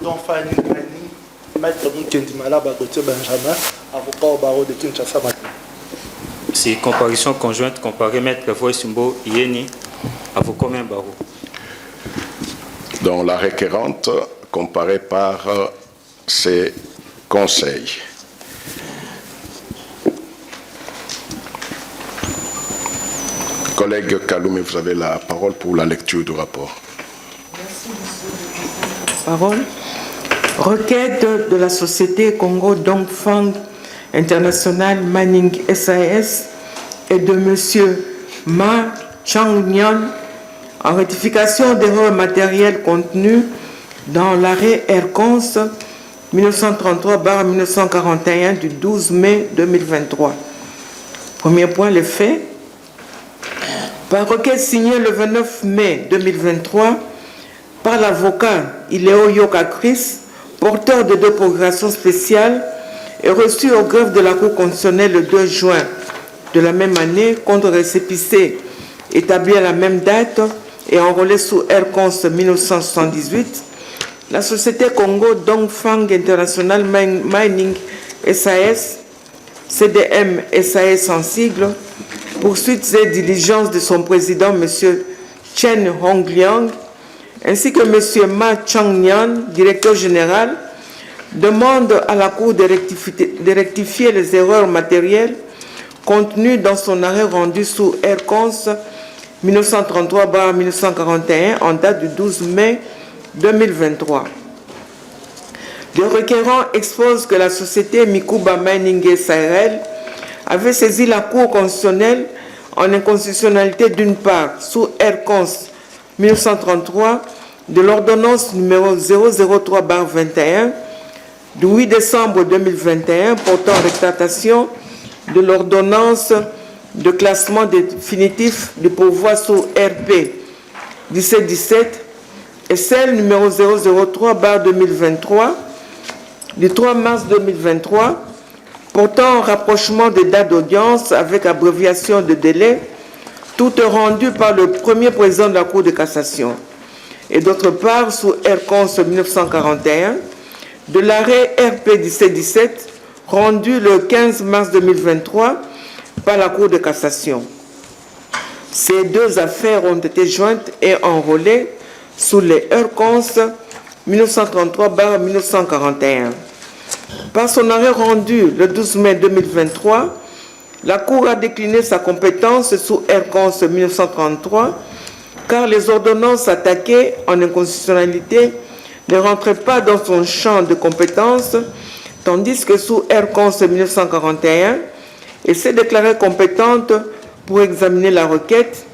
Dongfang Mining, maître Moukendi Malaba Gauthier Benjamin, avocat au barreau de Kinshasa. C'est comparution conjointe comparée Maître Voisumbo Yeni, avocat main barreau. Donc la requérante comparée par ses conseils. Collègue Kaloumé, vous avez la parole pour la lecture du rapport. Merci, monsieur. Parole. Requête de la société Congo Dongfang International Mining SAS et de monsieur Ma Chang-Nyan en rectification d'erreurs matérielles contenues dans l'arrêt Aircons 1933/1941 du 12 mai 2023. Premier point, les faits. Par requête signée le 29 mai 2023 par l'avocat Iléo Yoka Chris, porteur de 2 procurations spéciales, et reçu au greffe de la Cour constitutionnelle le 2 juin de la même année contre récépissé établi à la même date et enrôlé sous Aircons 1978, la société Congo Dongfang International Mining SAS, CDM SAS en sigle, poursuites et diligences de son président, M. Chen Hongliang, ainsi que M. Ma Chang-Nyan, directeur général, demande à la Cour de rectifier les erreurs matérielles contenues dans son arrêt rendu sous Aircons 1933/1941 en date du 12 mai 2023. Le requérant expose que la société Mikuba Mining SARL avait saisi la Cour constitutionnelle en inconstitutionnalité d'une part sous Aircons 1933 de l'ordonnance numéro 003/21 du 8 décembre 2021 portant rétractation de l'ordonnance de classement définitif du pourvoi sous RP 1717 et celle numéro 003/2023 du 3 mars 2023 portant rapprochement des dates d'audience avec abréviation de délai, toutes rendues par le premier président de la Cour de cassation, et d'autre part sous Aircons 1941 de l'arrêt RP 1717 rendu le 15 mars 2023 par la Cour de cassation. Ces 2 affaires ont été jointes et enrôlées sous les Aircons 1933/1941. Par son arrêt rendu le 12 mai 2023, la Cour a décliné sa compétence sous Aircons 1933 car les ordonnances attaquées en inconstitutionnalité ne rentraient pas dans son champ de compétence, tandis que sous Aircons 1941, elle s'est déclarée compétente pour examiner la requête,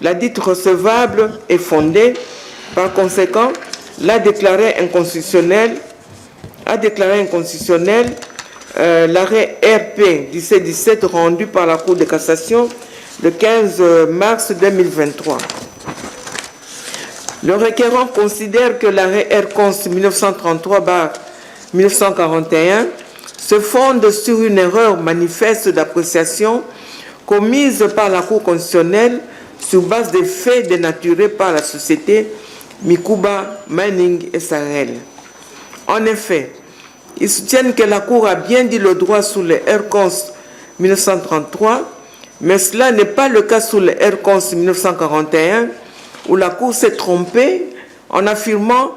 la dite recevable et fondée. Par conséquent, l'a déclaré inconstitutionnel l'arrêt RP 1717 rendu par la Cour de cassation le 15 mars 2023. Le requérant considère que l'arrêt Aircons 1933/1941 se fonde sur une erreur manifeste d'appréciation commise par la Cour constitutionnelle sur base des faits dénaturés par la société Mikuba Mining SARL. En effet, ils soutiennent que la Cour a bien dit le droit sous les Aircons 1933, mais cela n'est pas le cas sous les Aircons 1941, où la Cour s'est trompée en affirmant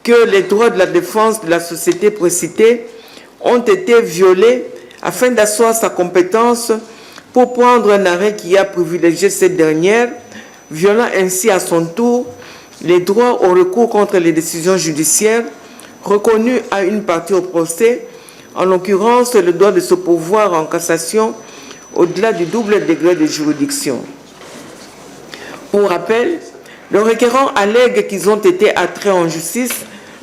que les droits de la défense de la société précitée ont été violés afin d'asseoir sa compétence pour prendre un arrêt qui a privilégié cette dernière, violant ainsi à son tour les droits au recours contre les décisions judiciaires reconnues à une partie au procès, en l'occurrence le droit de se pourvoir en cassation au-delà du double degré de juridiction. Pour rappel, le requérant allègue qu'ils ont été attraits en justice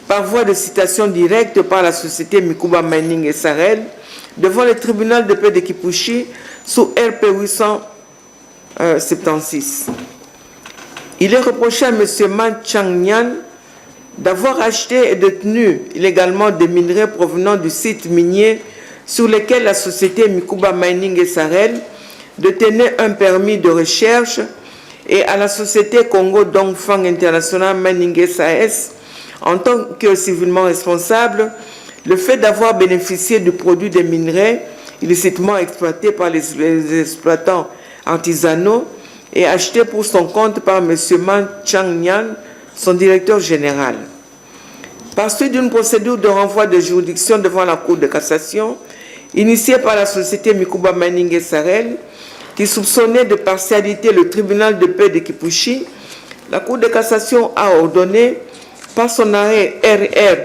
par voie de citation directe par la société Mikuba Mining SARL devant le tribunal de paix de Kipushi sous RP 876. Il est reproché à M. Man Chang-Nyan d'avoir acheté et détenu illégalement des minerais provenant du site minier sur lequel la société Mikuba Mining SARL détenait un permis de recherche, et à la société Congo Dongfang International Mining SAS, en tant que civilement responsable, le fait d'avoir bénéficié du produit des minerais illicitement exploité par les exploitants artisanaux et acheté pour son compte par M. Man Chang-Nyan, son directeur général. Par suite d'une procédure de renvoi de juridiction devant la Cour de cassation, initiée par la société Mikuba Mining SARL, qui soupçonnait de partialité le tribunal de paix de Kipushi, la Cour de cassation a ordonné, par son arrêt RR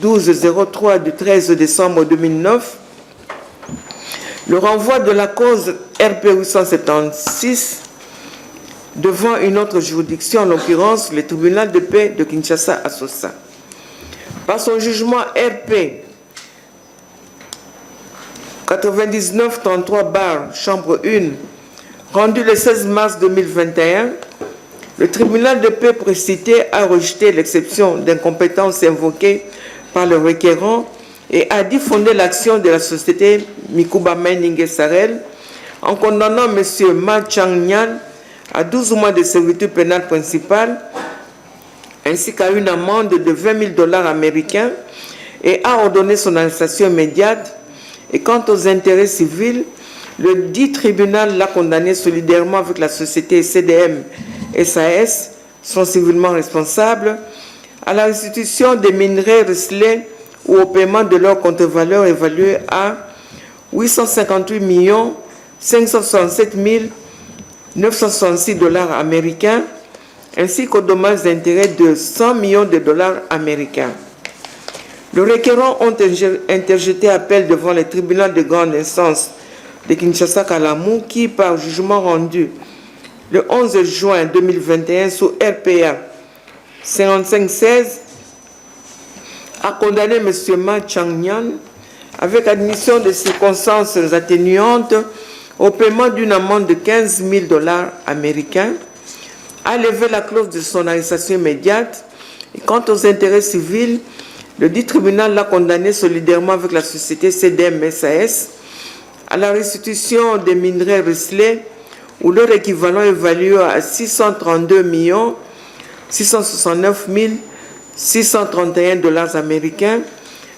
1203 du 13 décembre 2009, le renvoi de la cause RP 876 devant une autre juridiction, en l'occurrence le tribunal de paix de Kinshasa à Sosa. Par son jugement RP 9933 chambre 1, rendu le 16 mars 2021, le tribunal de paix précité a rejeté l'exception d'incompétence invoquée par le requérant et a dit fonder l'action de la société Mikuba Mining SARL en condamnant M. Ma Chang-Nyan à 12 mois de servitude pénale principale ainsi qu'à une amende de 20 000 $ américains et a ordonné son arrestation immédiate. Et quant aux intérêts civils, le dit tribunal l'a condamné solidairement avec la société CDM SAS, sont civilement responsables, à la restitution des minerais recelés ou au paiement de leur contre-valeur évaluée à 858 567 966 $ américains, ainsi qu'aux dommages d'intérêt de 100 millions de $ américains. Le requérant ont interjeté appel devant le tribunal de grande instance de Kinshasa-Kalamou qui, par jugement rendu le 11 juin 2021 sous RPA 5516, a condamné M. Ma Chang-Nyan avec admission de circonstances atténuantes au paiement d'une amende de 15 000 $ américains, a levé la clause de son arrestation immédiate et quant aux intérêts civils, le dit tribunal l'a condamné solidairement avec la société CDM SAS à la restitution des minerais recelés ou leur équivalent évalué à 632 669 631 $ américains,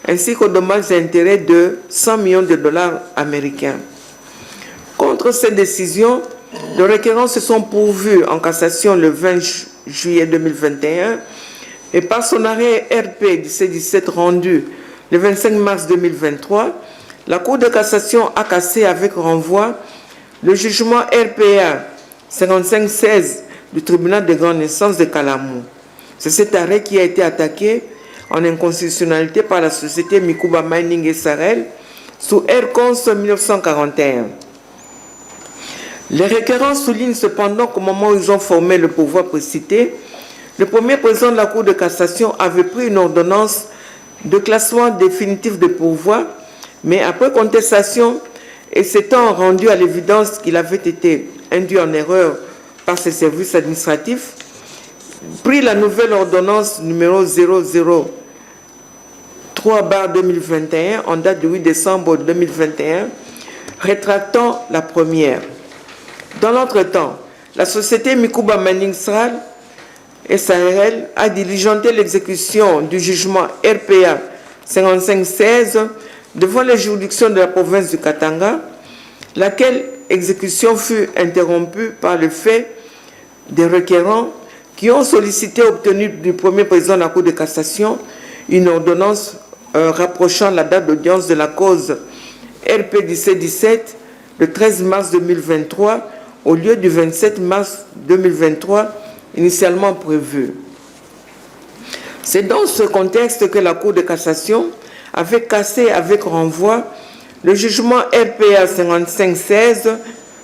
ainsi qu'aux dommages et intérêts de 100 millions de $ américains. Contre cette décision, les requérants se sont pourvus en cassation le 20 juillet 2021 et par son arrêt RP 17 rendu le 25 mars 2023, la Cour de cassation a cassé avec renvoi le jugement RPA 5516 du tribunal de grande instance de Kalamou. C'est cet arrêt qui a été attaqué en inconstitutionnalité par la société Mikuba Mining SARL sous R-Cons 1941. Les requérants soulignent cependant qu'au moment où ils ont formé le pouvoir précité, le premier président de la Cour de cassation avait pris une ordonnance de classement définitif de pourvoi, mais après contestation et s'étant rendu à l'évidence qu'il avait été induit en erreur par ses services administratifs, pris la nouvelle ordonnance numéro 003/2021 en date du 8 décembre 2021, rétractant la première. Dans l'entretemps, la société Mikuba Mining SARL a diligenté l'exécution du jugement RPA 5516 devant les juridictions de la province du Katanga, laquelle exécution fut interrompue par le fait des requérants qui ont sollicité et obtenu du premier président de la Cour de cassation une ordonnance rapprochant la date d'audience de la cause RP 1717 le 13 mars 2023 au lieu du 27 mars 2023 initialement prévu. C'est dans ce contexte que la Cour de cassation avait cassé avec renvoi le jugement RPA 5516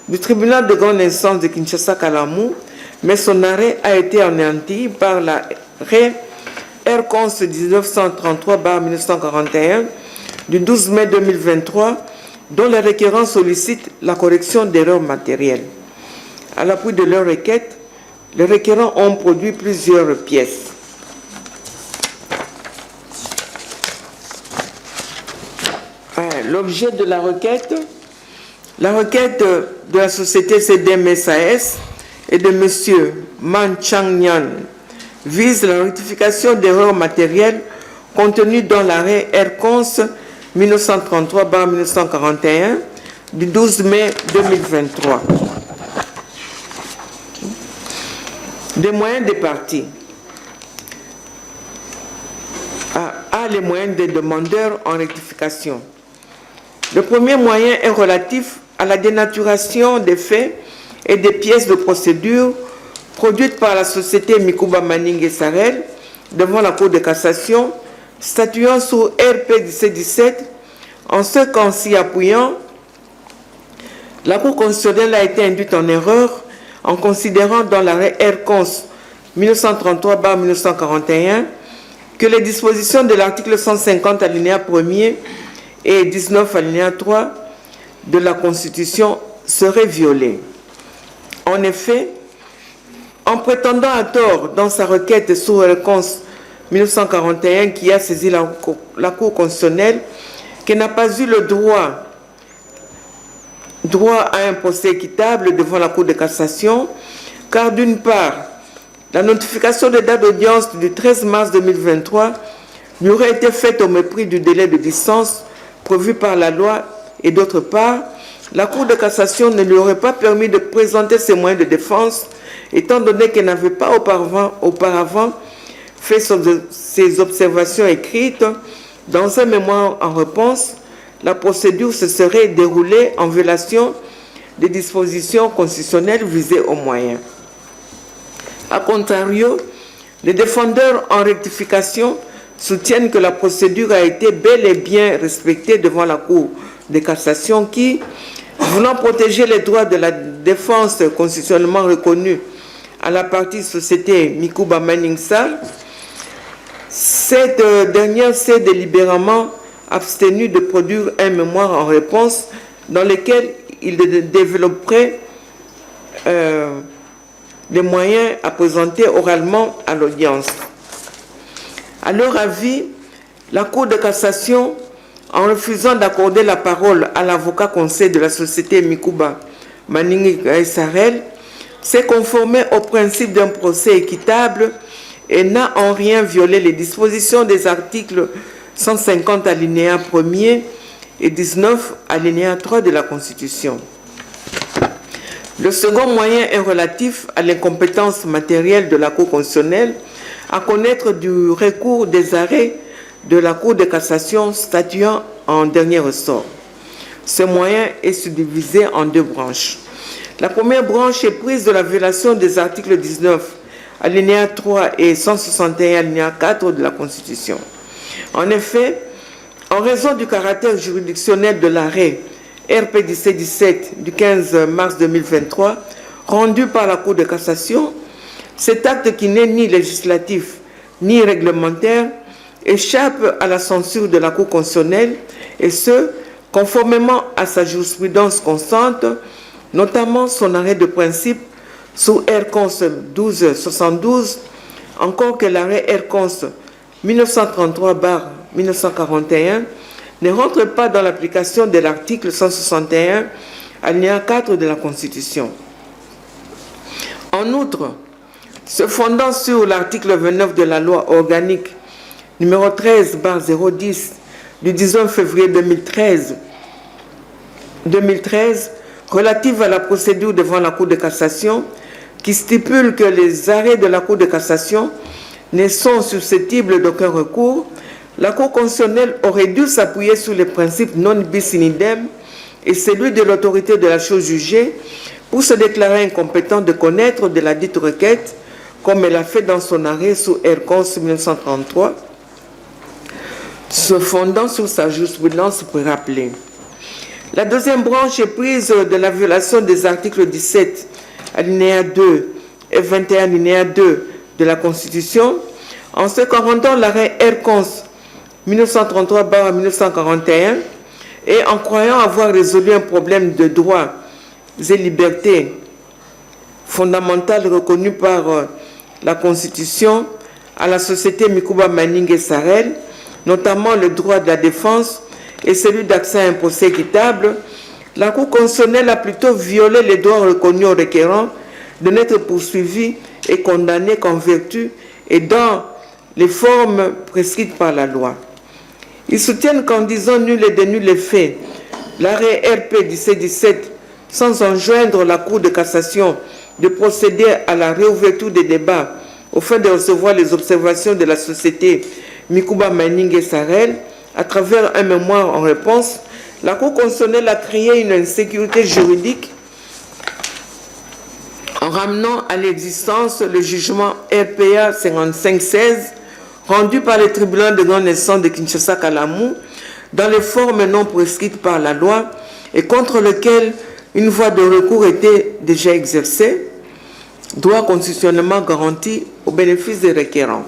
du tribunal de grande instance de Kinshasa-Kalamou, mais son arrêt a été anéanti par l'arrêt R-Cons 1933/1941 du 12 mai 2023, dont les requérants sollicitent la correction d'erreurs matérielles. À l'appui de leur requête, les requérants ont produit plusieurs pièces. L'objet de la requête de la société CDM SAS et de M. Man Chang-Nyan vise la rectification d'erreurs matérielles contenues dans l'arrêt R-Cons 1933/1941 du 12 mai 2023. Des moyens des partis. Les moyens des demandeurs en rectification. Le premier moyen est relatif à la dénaturation des faits et des pièces de procédure produites par la société Mikuba Manning Sarel devant la Cour de cassation, statuant sur RP 1717, en ce qu'en s'y appuyant, la Cour constitutionnelle a été induite en erreur en considérant dans l'arrêt R-Cons 1933/1941 que les dispositions de l'article 150 alinéa 1er et 19 alinéa 3 de la Constitution seraient violées. En effet, en prétendant à tort dans sa requête sur R-Cons 1941 qui a saisi la Cour constitutionnelle qu'elle n'a pas eu le droit à un procès équitable devant la Cour de cassation, car d'une part, la notification de date d'audience du 13 mars 2023 lui aurait été faite au mépris du délai de licence prévu par la loi, et d'autre part, la Cour de cassation ne lui aurait pas permis de présenter ses moyens de défense, étant donné qu'elle n'avait pas auparavant fait ses observations écrites. Dans un mémoire en réponse, la procédure se serait déroulée en violation des dispositions constitutionnelles visées aux moyens. A contrario, les défendeurs en rectification soutiennent que la procédure a été bel et bien respectée devant la Cour de cassation qui, voulant protéger les droits de la défense constitutionnellement reconnus à la partie société Mikuba Manning Sarel, cette dernière s'est délibérément abstenue de produire un mémoire en réponse dans lequel il développerait les moyens à présenter oralement à l'audience. À leur avis, la Cour de cassation, en refusant d'accorder la parole à l'avocat conseil de la société Mikuba Manning Sarel, s'est conformée au principe d'un procès équitable et n'a en rien violé les dispositions des articles 150 alinéa 1er et 19 alinéa 3 de la Constitution. Le second moyen est relatif à l'incompétence matérielle de la Cour constitutionnelle à connaître du recours des arrêts de la Cour de cassation statuant en dernier ressort. Ce moyen est subdivisé en deux branches. La première branche est prise de la violation des articles 19, alinéa 3 et 161, alinéa 4 de la Constitution. En effet, en raison du caractère juridictionnel de l'arrêt RP 1717 du 15 mars 2023, rendu par la Cour de cassation, cet acte qui n'est ni législatif ni réglementaire échappe à la censure de la Cour constitutionnelle, et ce, conformément à sa jurisprudence constante, notamment son arrêt de principe sous R-Cons 1272, encore que l'arrêt R-Cons 1933/1941 ne rentre pas dans l'application de l'article 161, alinéa 4 de la Constitution. En outre, se fondant sur l'article 29 de la loi organique numéro 13/010 du 19 février 2013 relative à la procédure devant la Cour de cassation, qui stipule que les arrêts de la Cour de cassation ne sont susceptibles d'aucun recours, la Cour constitutionnelle aurait dû s'appuyer sur les principes non bis in idem et celui de l'autorité de la chose jugée pour se déclarer incompétent de connaître de la dite requête, comme elle a fait dans son arrêt sous R-Cons 1933, se fondant sur sa jurisprudence prérappelée. La deuxième branche est prise de la violation des articles 17, alinéa 2 et 21, alinéa 2 de la Constitution, en ce qu'en rendant l'arrêt R-Cons 1933/1941 et en croyant avoir résolu un problème de droits et libertés fondamentales reconnues par la Constitution à la société Mikuba Manning Sarel, notamment le droit de la défense et celui d'accès à un procès équitable, la Cour constitutionnelle a plutôt violé les droits reconnus aux requérants de n'être poursuivis et condamnés qu'en vertu et dans les formes prescrites par la loi. Ils soutiennent qu'en disant nul et dénul les faits, l'arrêt RP 1717, sans enjoindre la Cour de cassation de procéder à la réouverture des débats au fin de recevoir les observations de la société Mikuba Mining et Sarel, à travers un mémoire en réponse, la Cour constitutionnelle a créé une insécurité juridique en ramenant à l'existence le jugement RPA 5516 rendu par le tribunal de grande instance de Kinshasa-Kalamou dans les formes non prescrites par la loi et contre lequel une voie de recours était déjà exercée, droit constitutionnellement garanti au bénéfice des requérants.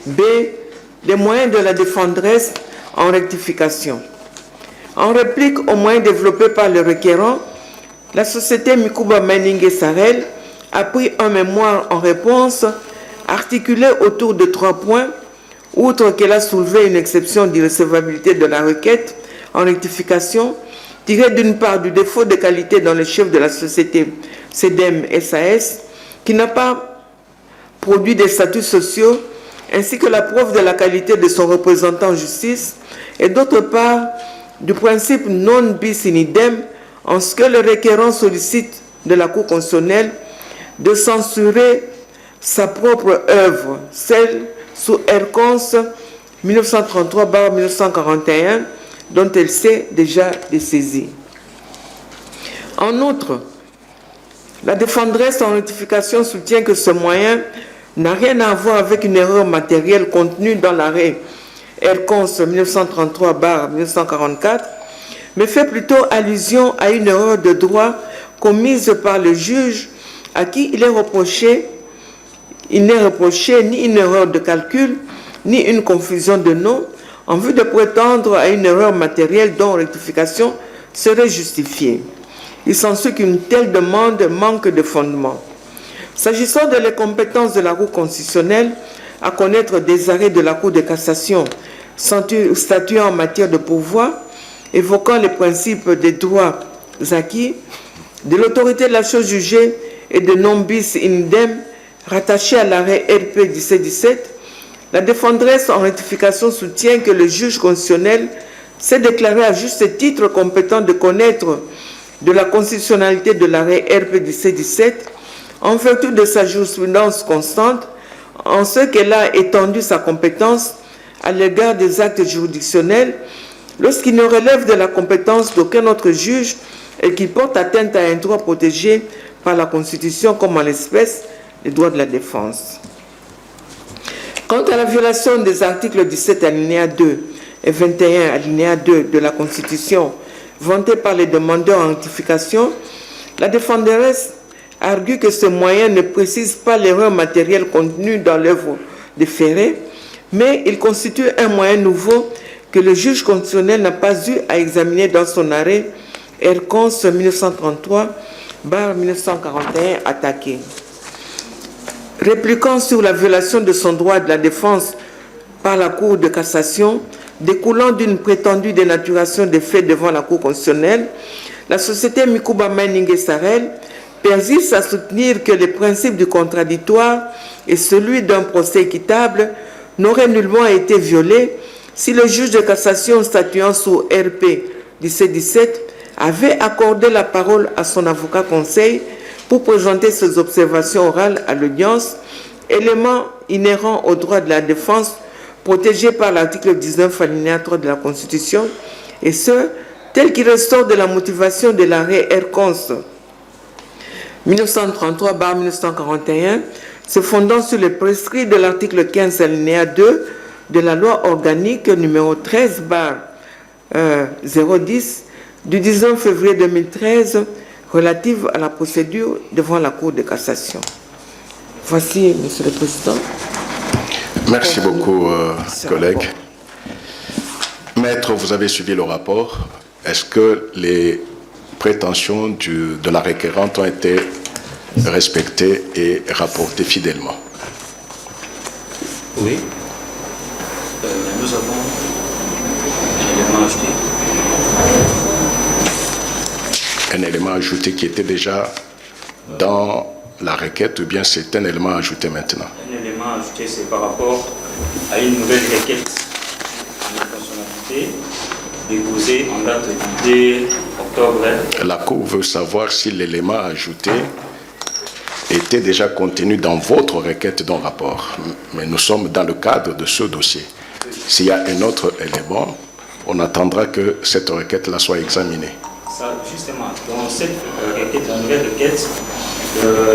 B. Les moyens de la défenderesse en rectification. En réplique aux moyens développés par le requérant, la société Mikuba Mining et Sarel a pris un mémoire en réponse articulé autour de 3 points, outre qu'elle a soulevé une exception d'irrecevabilité de la requête en rectification, tirée d'une part du défaut de qualité dans le chef de la société CEDEM SAS, qui n'a pas produit des statuts sociaux, ainsi que la preuve de la qualité de son représentant en justice, et d'autre part du principe non bis in idem, en ce que le requérant sollicite de la Cour constitutionnelle de censurer sa propre œuvre, celle sous Air-Cons 1933-1941, dont elle s'est déjà dessaisie. En outre, la défenderesse en rectification soutient que ce moyen n'a rien à voir avec une erreur matérielle contenue dans l'arrêt Air-Cons 1933-1944, mais fait plutôt allusion à une erreur de droit commise par le juge à qui il n'est reproché ni une erreur de calcul, ni une confusion de nom, en vue de prétendre à une erreur matérielle dont rectification serait justifiée. Il s'ensuit qu'une telle demande manque de fondement. S'agissant de les compétences de la Cour constitutionnelle à connaître des arrêts de la Cour de cassation statuant en matière de pourvoi, évoquant les principes des droits acquis, de l'autorité de la chose jugée et de non bis in idem rattaché à l'arrêt RP 1717, la défenderesse en rectification soutient que le juge constitutionnel s'est déclaré à juste titre compétent de connaître de la constitutionnalité de l'arrêt RP 1717 en vertu de sa jurisprudence constante, en ce qu'elle a étendu sa compétence à l'égard des actes juridictionnels lorsqu'il ne relève de la compétence d'aucun autre juge et qui porte atteinte à un droit protégé par la Constitution, comme en l'espèce les droits de la défense. Quant à la violation des articles 17 alinéa 2 et 21 alinéa 2 de la Constitution vantés par les demandeurs en rectification, la défenderesse argue que ce moyen ne précise pas l'erreur matérielle contenue dans l'œuvre déférée, mais il constitue un moyen nouveau que le juge constitutionnel n'a pas eu à examiner dans son arrêt Air-Cons 1933-1941 attaqué. Répliquant sur la violation de son droit de la défense par la Cour de cassation, découlant d'une prétendue dénaturation des faits devant la Cour constitutionnelle, la société Mikuba Mining et Sarel persiste à soutenir que les principes du contradictoire et celui d'un procès équitable n'auraient nullement été violés si le juge de cassation statuant sous RP 1717 avait accordé la parole à son avocat conseil pour présenter ses observations orales à l'audience, élément inhérent au droit de la défense protégé par l'article 19 alinéa 3 de la Constitution, et ce, tel qu'il ressort de la motivation de l'arrêt Air-Cons 1933-1941, se fondant sur les prescrits de l'article 15 alinéa 2 de la loi organique numéro 13/010 du 19 février 2013 relative à la procédure devant la Cour de cassation. Voici, Monsieur le Président. Merci beaucoup, collègue. Maître, vous avez suivi le rapport. Est-ce que les prétentions de la requérante ont été respectées et rapportées fidèlement? Oui. Nous avons un élément ajouté. Un élément ajouté qui était déjà dans la requête, ou bien c'est un élément ajouté maintenant? Un élément ajouté, c'est par rapport à une nouvelle requête. société déposée en date du 2 octobre. La Cour veut savoir si l'élément ajouté était déjà contenu dans votre requête d'un rapport. Mais nous sommes dans le cadre de ce dossier. S'il y a un autre élément, on attendra que cette requête-là soit examinée. Ça, justement, dans cette requête, la nouvelle requête,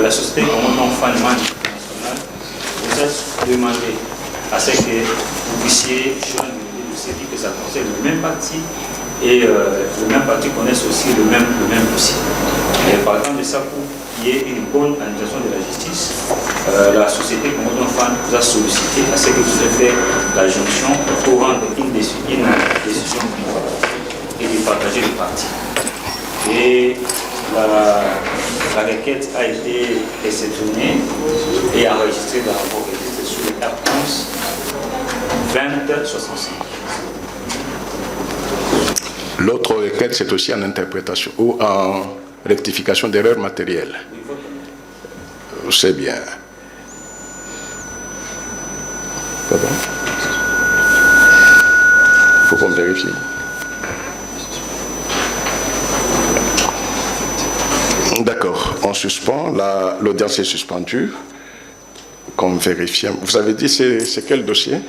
la société Commandant Fanman International vous a demandé à ce que vous puissiez joindre le dossier, que ça concerne le même parti et le même parti connaisse aussi le même dossier. Et partant de ça, pour qu'il y ait une bonne administration de la justice, la société Commandant Fan vous a sollicité à ce que vous ayez fait la jonction pour rendre une décision et de partager le parti. Et la requête a été réceptionnée et enregistrée dans le rapport registre sur le R11 2065. L'autre requête, c'est aussi en interprétation ou en rectification d'erreurs matérielles. C'est bien. Pardon? Il faut qu'on vérifie. D'accord, on suspend. L'audience est suspendue. Qu'on vérifie. Vous avez dit c'est quel dossier?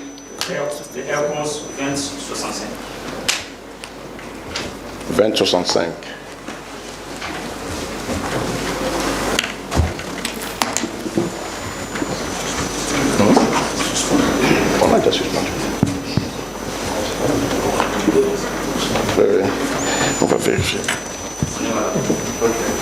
C'est R11 2065. 2065. On a déjà suspendu. On va vérifier. Voilà.